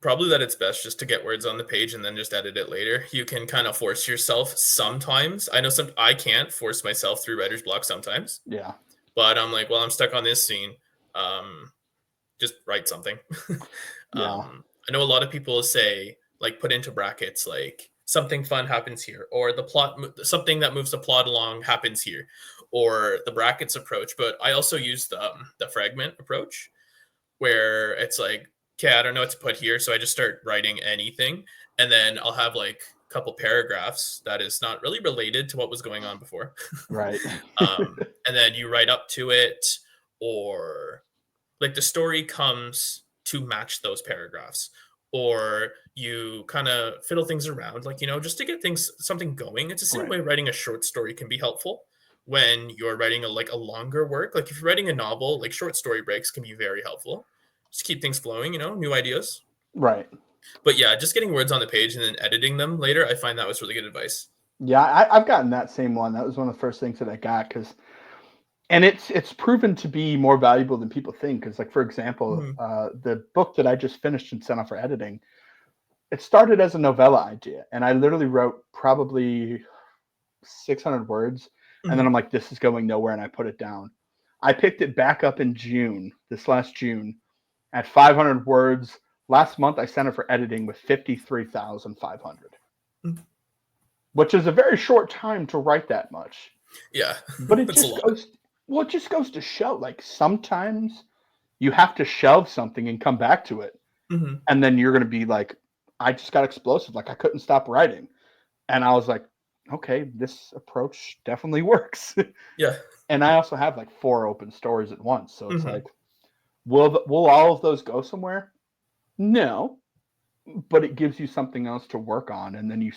Probably that it's best just to get words on the page and then just edit it later. You can kind of force yourself sometimes. I know I can't force myself through writer's block sometimes, Yeah. but I'm like, well, I'm stuck on this scene. Just write something. Yeah. I know a lot of people say like put into brackets like something fun happens here, or something that moves the plot along happens here, or the brackets approach. But I also use the fragment approach where it's like, okay, I don't know what to put here, so I just start writing anything, and then I'll have like a couple paragraphs that is not really related to what was going on before. Right. And then you write up to it, or like the story comes to match those paragraphs, or you kind of fiddle things around, like just to get things something going. It's the same Right. way writing a short story can be helpful when you're writing a longer work. Like if you're writing a novel, like short story breaks can be very helpful. Just keep things flowing, new ideas. Right. But yeah, just getting words on the page and then editing them later, I find that was really good advice. Yeah, I've gotten that same one. That was one of the first things that I got because, and it's proven to be more valuable than people think. Because, like for example, Mhm. the book that I just finished and sent off for editing, it started as a novella idea, and I literally wrote probably 600 words, and then I'm Mhm. like, this is going nowhere, and I put it down. I picked it back up in June, this last June, at 500 words. Last month, I sent it for editing with 53,500, Mhm. which is a very short time to write that much. Yeah, But it it's a just lot. goes, well, it just goes to show, like sometimes you have to shelve something and come back to it, Mhm. and then you're going to be like, I just got explosive, like I couldn't stop writing, and I was like, okay, this approach definitely works. Yeah. And I also have like 4 open stories at once, so it's like, Mhm. will all of those go somewhere? No, but it gives you something else to work on, and then you're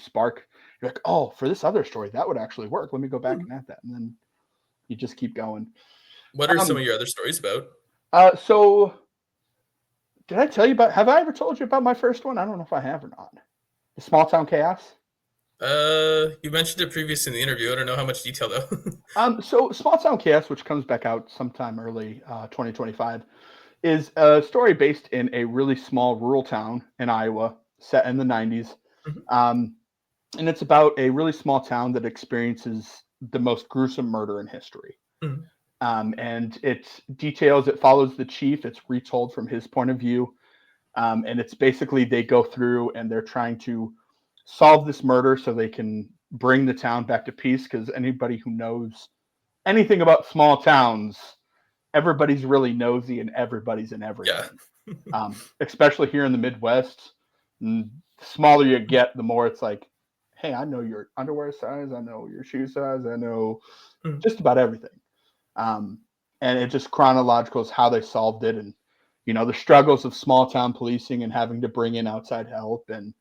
like, "Oh, for this other story, that would actually work. Let me go back Hmm. and add that," and then you just keep going. What are some Um, of your other stories about? so did I tell you about have I ever told you about my first one? I don't know if I have or not. The Small Town Chaos? You mentioned it previously in the interview. I don't know how much detail though. So Small Town Chaos, which comes back out sometime early 2025, is a story based in a really small rural town in Iowa, set in the 90s. Mhm. Um, and it's about a really small town that experiences the most gruesome murder in history. Mhm. And it follows the chief. It's retold from his point of view. And it's basically they go through and they're trying to solve this murder so they can bring the town back to peace. Because anybody who knows anything about small towns, everybody's really nosy and everybody's in Yeah. everything. Especially here in the Midwest. The smaller you get, the more it's like, hey, I know your underwear size, I know your shoe size, I know Mhm. just about everything. Um, and it just chronological is how they solved it, and the struggles of small town policing and having to bring in outside help, and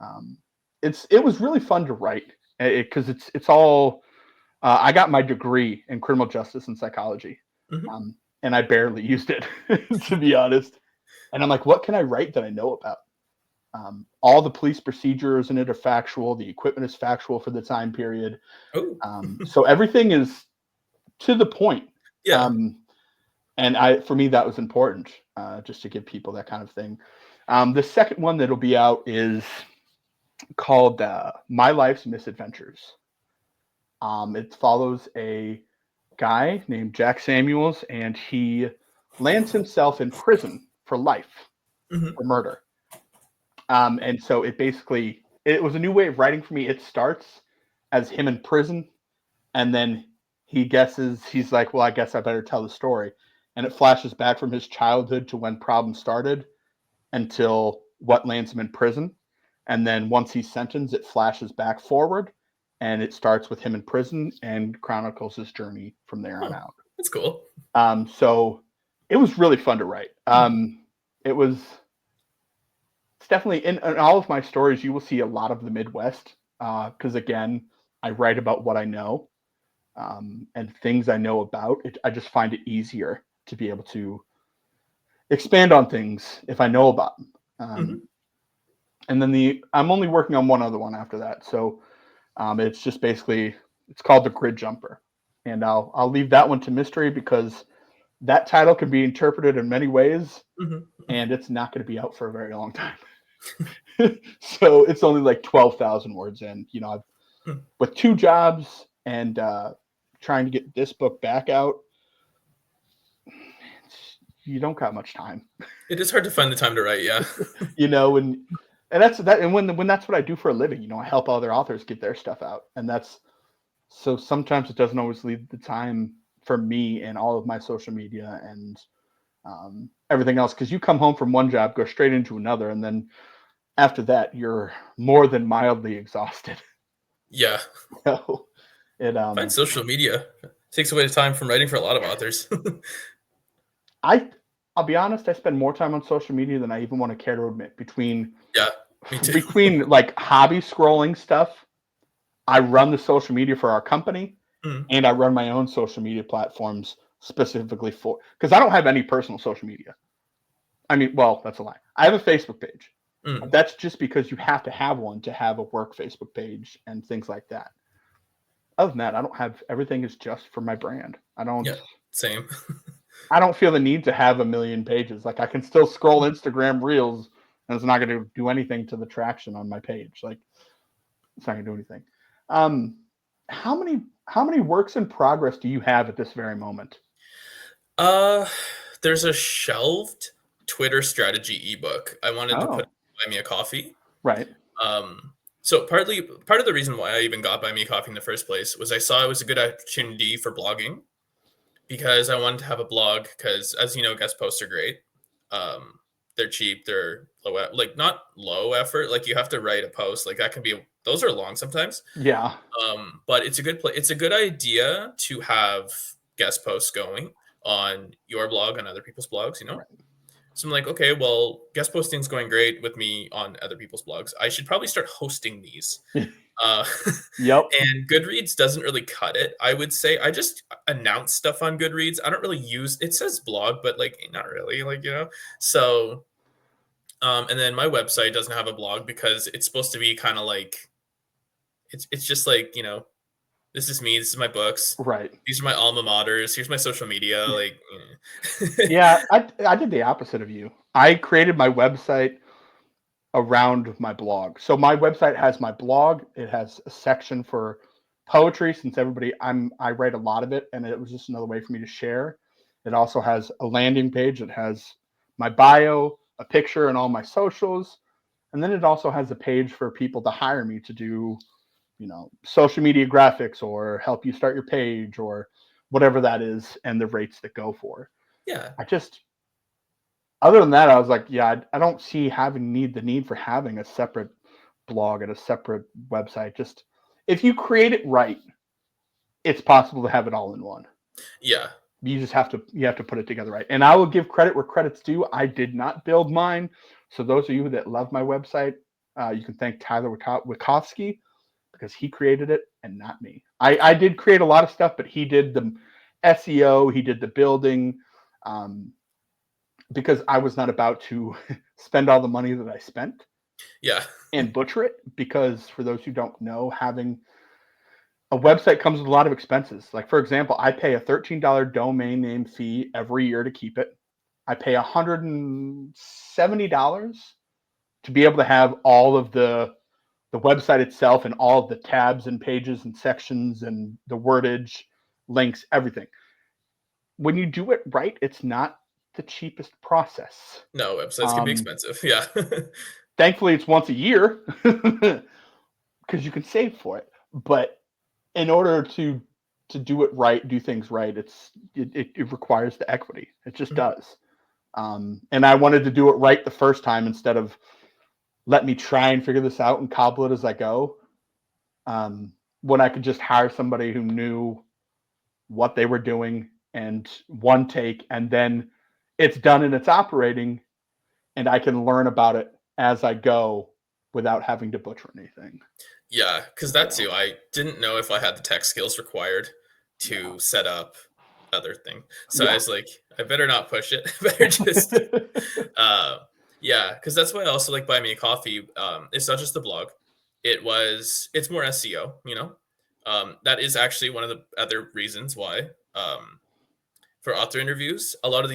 um, it was really fun to write because it's all. I got my degree in criminal justice and psychology, Mhm. um, and I barely used it to be honest. And I'm like, what can I write that I know about? All the police procedures in it are factual. The equipment is factual for the time period. Oh. So everything is to the point. Yeah. Um, And for me, that was important, just to give people that kind of thing. The second one that'll be out is called My Life's Misadventures. It follows a guy named Jack Samuels, and he lands himself in prison for life Mhm. for murder. And so it was a new way of writing for me. It starts as him in prison, and then he's like, well, I guess I better tell the story. And it flashes back from his childhood to when problems started until what lands him in prison. And then once he's sentenced, it flashes back forward and it starts with him in prison and chronicles his journey from there on Oh, out. that's cool. So it was really fun to write. Mhm. It was it's definitely in all of my stories, you will see a lot of the Midwest because, again, I write about what I know and things I know about. I just find it easier to be able to expand on things if I know about them. Mhm. And then I'm only working on one other one after that. So it's just basically it's called the Grid Jumper, and I'll leave that one to mystery because that title can be interpreted in many ways, Mhm. and it's not going to be out for a very long time. So it's only like 12,000 words in. Hmm. With two jobs and trying to get this book back out, you don't got much time. It is hard to find the time to write, yeah. you know, and and that's that. And when that's what I do for a living, I help other authors get their stuff out, and that's so sometimes it doesn't always leave the time for me and all of my social media and everything else because you come home from one job, go straight into another, and then after that you're more than mildly exhausted. Yeah. So it I find social media takes away the time from writing for a lot of authors. I I'll be honest, I spend more time on social media than I even want to care to admit Yeah, me too. between like hobby scrolling stuff. I run the social media for our company Mhm. and I run my own social media platforms specifically for because I don't have any personal social media. I mean, well, that's a lie. I have a Facebook page. Mm. That's just because you have to have one to have a work Facebook page and things like that. Other than that, I don't have everything is just for my brand. Yeah, same. I don't feel the need to have a million pages. Like I can still scroll Instagram Reels and it's not going to do anything to the traction on my page. Like it's not going to do anything. Um, how many works in progress do you have at this very moment? Uh, there's a shelved Twitter strategy ebook I wanted to put Oh, in Buy Me a Coffee. right. So part of the reason why I even got Buy Me a Coffee in the first place was I saw it was a good opportunity for blogging because I wanted to have a blog because, as you know, guest posts are great. Um, they're cheap, they're like not low effort. Like you have to write a post, like that can be those are long sometimes. Yeah. But it's a good it's a good idea to have guest posts going on your blog and other people's blogs. Right. So I'm like, okay, well, guest posting's going great with me on other people's blogs. I should probably start hosting these. Uh, Yep. and Goodreads doesn't really cut it. I would say I just announce stuff on Goodreads. I don't really use it says blog, but like not really, So and then my website doesn't have a blog because it's supposed to be kind of like it's just like, this is me, this is my books, Right. these are my alma maters, here's my social media, like Yeah, I did the opposite of you. I created my website around my blog. So my website has my blog. It has a section for poetry since I write a lot of it and it was just another way for me to share. It also has a landing page that has my bio, a picture and all my socials. And then it also has a page for people to hire me to do, social media graphics or help you start your page or whatever that is and the rates that go for. yeah. I just other than that, I was like, yeah, I don't see the need for having a separate blog and a separate website. Just if you create it right, it's possible to have it all in one. Yeah. You have to put it together right. And I will give credit where credit's due. I did not build mine. So those of you that love my website, you can thank Tyler Wachowski because he created it and not me. I did create a lot of stuff, but he did the SEO, he did the building. Um, because I was not about to spend all the money that I spent Yeah. and butcher it. Because for those who don't know, having a website comes with a lot of expenses. Like, for example, I pay a $13 domain name fee every year to keep it. I pay $170 to be able to have all of the website itself and all of the tabs and pages and sections and the wordage, links, everything. When you do it right, it's not the cheapest process. No, websites can be Um, expensive. Yeah. Thankfully, it's once a year because you can save for it. But in order to do it right, do things right, it requires the equity. It just Mhm. does. And I wanted to do it right the first time instead of let me try and figure this out and cobble it as I go. When I could just hire somebody who knew what they were doing and one take, and then it's done and it's operating, and I can learn about it as I go without having to butcher anything. Yeah, because that So too, I didn't know if I had the tech skills required yeah, to set up other thing. So I yeah, was like, I better not push it. I better just uh yeah, because that's why I also like Buy Me a Coffee. It's not just the blog. It's more SEO, you know? That is actually one of the other reasons why. For author interviews, a lot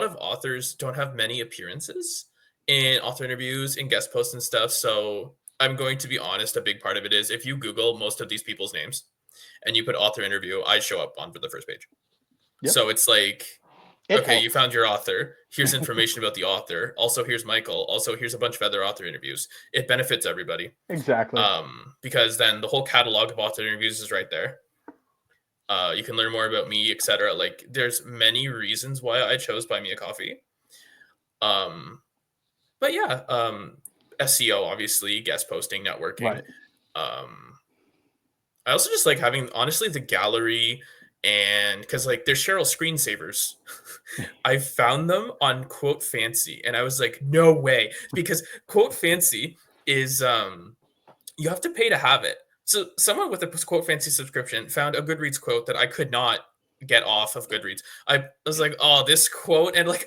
of authors don't have many appearances in author interviews and guest posts and stuff. So I'm going to be honest, a big part of it is if you Google most of these people's names and you put author interview, I show up on for the first page. yep, So it's like, it okay, you helps found your author. Here's information about the author. Also, here's Michael. Also, here's a bunch of other author interviews. It benefits everybody. exactly. Because then the whole catalog of author interviews is right there. You can learn more about me, etc. Like, there's many reasons why I chose Buy Me a Coffee. Um, but yeah, SEO, obviously, guest posting, networking. Right. Um, I also just like having, honestly, the gallery and because like there's Cheryl screensavers. I found them on Quote Fancy, and I was like, no way, because Quote Fancy is you have to pay to have it. So someone with a Quote Fancy subscription found a Goodreads quote that I could not get off of Goodreads. I was like, oh, this quote, and like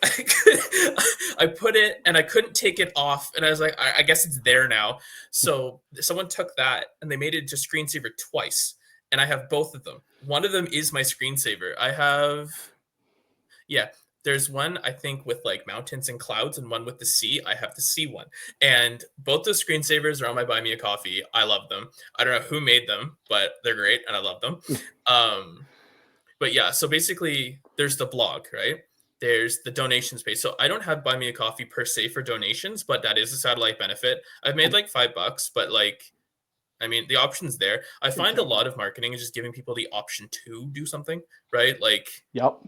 I put it and I couldn't take it off, and I was like, I guess it's there now. So someone took that and they made it just screensaver twice, and I have both of them. One of them is my screensaver. I have yeah. There's one I think with like mountains and clouds, and one with the sea. I have the sea one, and both those screensavers are on my Buy Me a Coffee. I love them. I don't know who made them, but they're great, and I love them. Um, but yeah, so basically, there's the blog, right? There's the donations page. So I don't have Buy Me a Coffee per se for donations, but that is a satellite benefit. I've made like $5, but like, I mean, the option's there. I find a Exactly. lot of marketing is just giving people the option to do something, right? Like, Yep.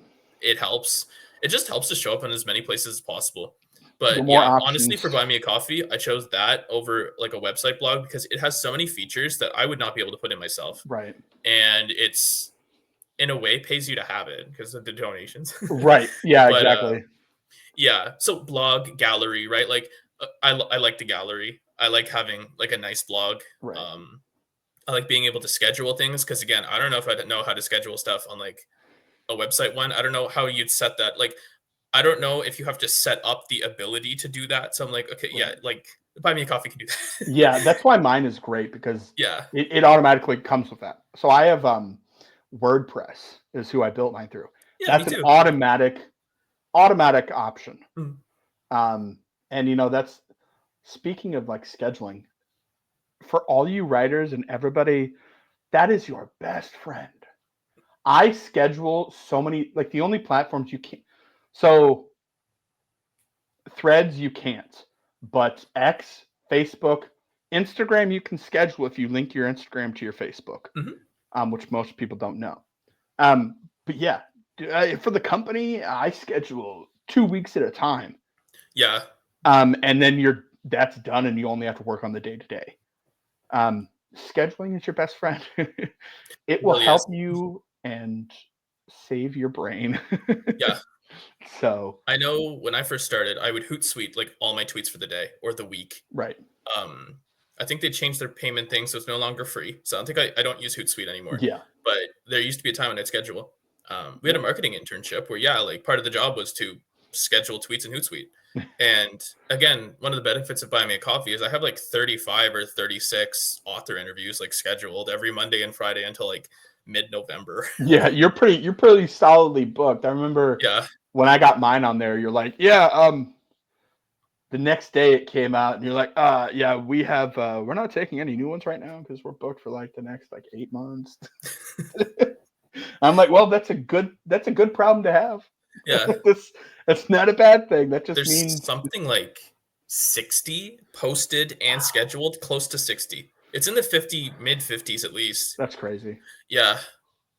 it helps. It just helps to show up in as many places as possible. The But more yeah, honestly, options. for Buy Me a Coffee, I chose that over like a website blog because it has so many features that I would not be able to put in myself. Right. And it's in a way pays you to have it because of the donations. Right. Yeah. But Exactly. yeah, so blog gallery, right? Like I like the gallery. I like having like a nice blog. Right. Um, I like being able to schedule things because again, I don't know if I know how to schedule stuff on like a website one. I don't know how you'd set that. Like I don't know if you have to set up the ability to do that. So I'm like, okay, yeah, Right. like Buy Me a Coffee can do that. Yeah. That's why mine is great because Yeah. it automatically comes with that. So I have WordPress is who I built mine through. Yeah, me That's an too. automatic option. Mhm. And that's speaking of like scheduling for all you writers and everybody, that is your best friend. I schedule so many, like the only platforms you can't. So Threads, you can't, but X, Facebook, Instagram, you can schedule if you link your Instagram to your Facebook, Mhm. which most people don't know. But yeah, for the company, I schedule 2 weeks at a time, Yeah. and then that's done, and you only have to work on the day to day. Scheduling is your best friend. It It will really is. help you and save your brain. Yeah. So, I know when I first started, I would Hootsuite like all my tweets for the day or the week. right. Um, I think they changed their payment thing, so it's no longer free. So I don't think I don't use Hootsuite anymore. Yeah. But there used to be a time when I'd schedule. We had a Yep. marketing internship where, yeah, like part of the job was to schedule tweets in Hootsuite. And again, one of the benefits of buying me a coffee is I have like 35 or 36 author interviews like scheduled every Monday and Friday until like mid-November. Yeah, you're pretty solidly booked. I remember Yeah. when I got mine on there, you're like, yeah, the next day it came out and you're like, yeah, we're not taking any new ones right now because we're booked for like the next like 8 months. I'm like, well, that's a good problem to have. Yeah. That's not a bad thing. That just There's means something like 60 posted and scheduled, close to 60. It's in the mid 50s at least. that's crazy. Yeah.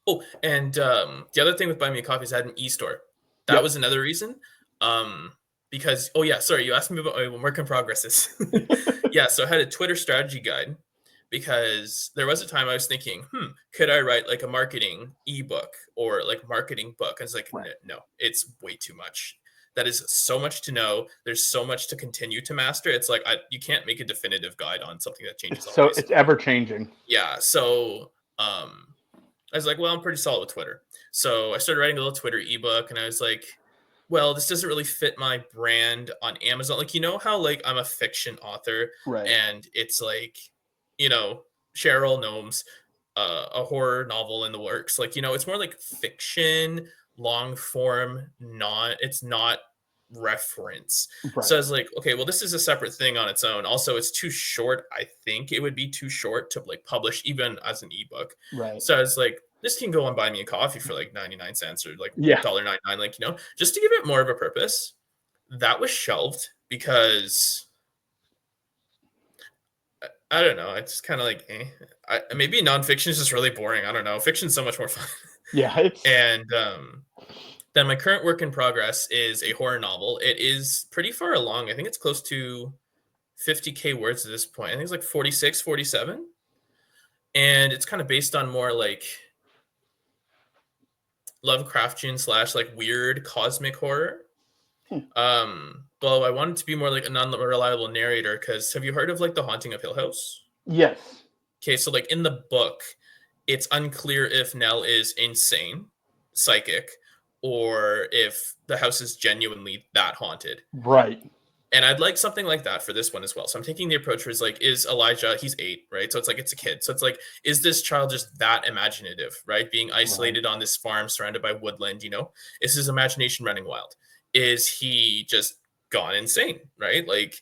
Oh, and the other thing with Buy Me a Coffee is I had an e-store. That Yep. was another reason. Because oh yeah, sorry, you asked me about my work in progress is. Yeah, so I had a Twitter strategy guide because there was a time I was thinking, could I write like a marketing ebook or like marketing book? And it's like, Right. no, it's way too much. That is so much to know. There's so much to continue to master. It's like you can't make a definitive guide on something that changes always. It's ever changing. Yeah, so I was like, well, I'm pretty solid with Twitter. So I started writing a little Twitter ebook and I was like, well, this doesn't really fit my brand on Amazon. Like, you know how like I'm a fiction author Right. and it's like, you know, Cheryl Gnome's a horror novel in the works. Like, you know, it's more like fiction, long form, it's not reference. So I Right. was like, okay, well, this is a separate thing on its own. Also, it's too short. I think it would be too short to like publish even as an ebook. Right. So I was like, this can go and buy me a coffee for like 99 cents or like Yeah. $1.99, like, you know, just to give it more of a purpose. That was shelved because I don't know. It's kind of like, maybe nonfiction is just really boring. I don't know. Fiction's so much more fun. Yeah. It's And then my current work in progress is a horror novel. It is pretty far along. I think it's close to 50K words at this point. I think it's like 46, 47. And it's kind of based on more like Lovecraftian / like weird cosmic horror. But I want it to be more like a non-reliable narrator because have you heard of like The Haunting of Hill House? yes. Okay, so like in the book, it's unclear if Nell is insane, psychic, or if the house is genuinely that haunted. Right. And I'd like something like that for this one as well. So I'm taking the approach where it's like, is Elijah, he's 8, right? So it's like, it's a kid. So it's like, is this child just that imaginative, right? Being isolated on this farm surrounded by woodland, you know? Is his imagination running wild? Is he just gone insane, right? Like,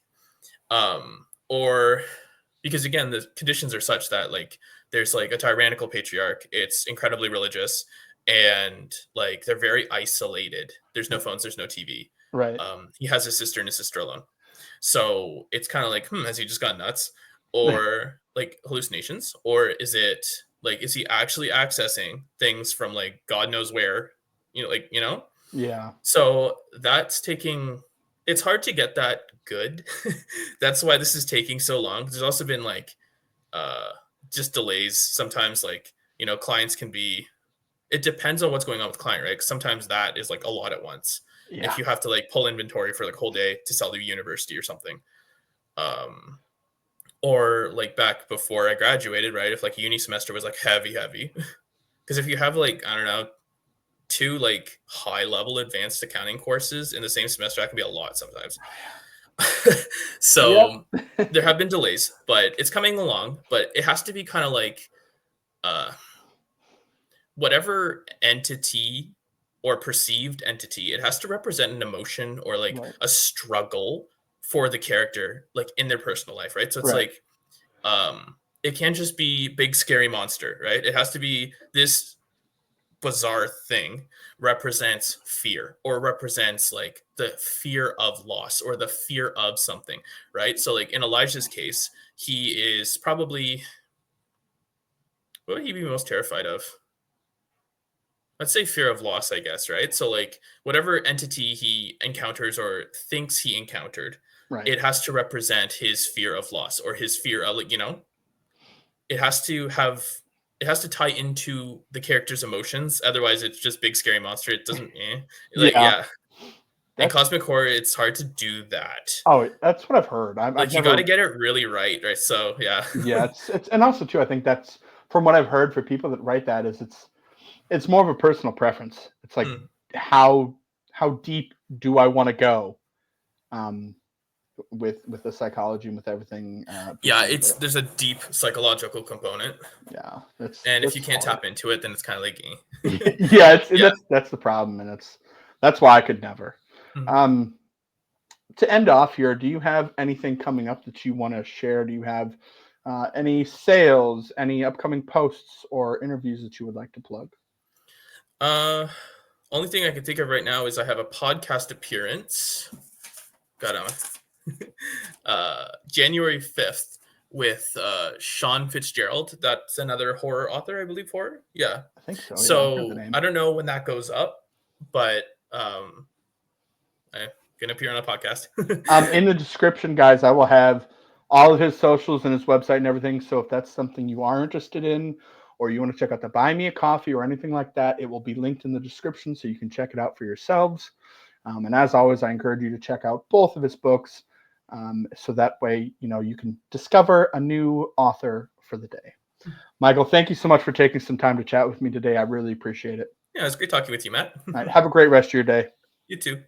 or because again, the conditions are such that like, there's like a tyrannical patriarch. It's incredibly religious and like, they're very isolated. There's no phones, there's no TV. Right. He has a sister and a sister alone. So it's kind of like, has he just gone nuts? Or like hallucinations? Or is it like, is he actually accessing things from like God knows where? You know, like, you know? Yeah. So it's hard to get that good. That's why this is taking so long. There's also been like just delays. Sometimes like, you know, clients can be, it depends on what's going on with the client, right? 'Cause sometimes that is like a lot at once. Yeah. If you have to like pull inventory for like a whole day to sell to a university or something. Or like back before I graduated, right? If like a uni semester was like heavy. Because if you have like, I don't know, 2 like high level advanced accounting courses in the same semester, that can be a lot sometimes. So Yep. there have been delays, but it's coming along. But it has to be kind of like whatever entity or perceived entity, it has to represent an emotion or like Right. a struggle for the character, like in their personal life, right? So it's Right. like, it can't just be big scary monster, right? It has to be this bizarre thing represents fear or represents like the fear of loss or the fear of something, right? So like in Elijah's case, he is probably, what would he be most terrified of? Let's say fear of loss, I guess, right? So like whatever entity he encounters or thinks he encountered, Right. it has to represent his fear of loss or his fear of like, you know, it has to have it has to tie into the character's emotions. Otherwise it's just big scary monster. It doesn't like Yeah. yeah. And That's cosmic horror, it's hard to do that. that's what I've heard. I've Like you got to never. get it really right, right? So yeah. Yeah. It's and also too. I think that's from what I've heard for people that write that is it's more of a personal preference. It's like Hmm. how how deep do I want to go with the psychology and with everything Yeah, pertaining to it. there's a deep psychological component, Yeah, that's and if you that's can't hard. tap into it, then it's kind of like, Yeah, yeah. that's the problem, and that's why I could never. Mhm. Um, to end off here, do you have anything coming up that you want to share? Do you have any sales, any upcoming posts or interviews that you would like to plug? Uh, Only thing I can think of right now is I have a podcast appearance. Got on January 5th with Sean Fitzgerald. That's another horror author, I believe. Horror, yeah. I think so. Yeah, I've heard the So name. I don't know when that goes up, but I'm gonna appear on a podcast. In the description, guys, I will have all of his socials and his website and everything. So if that's something you are interested in, or you want to check out the Buy Me a Coffee or anything like that, it will be linked in the description so you can check it out for yourselves. And as always, I encourage you to check out both of his books, so that way you can discover a new author for the day. Michael, thank you so much for taking some time to chat with me today. I really appreciate it. Yeah, it's great talking with you, Matt. All right, have a great rest of your day. You too.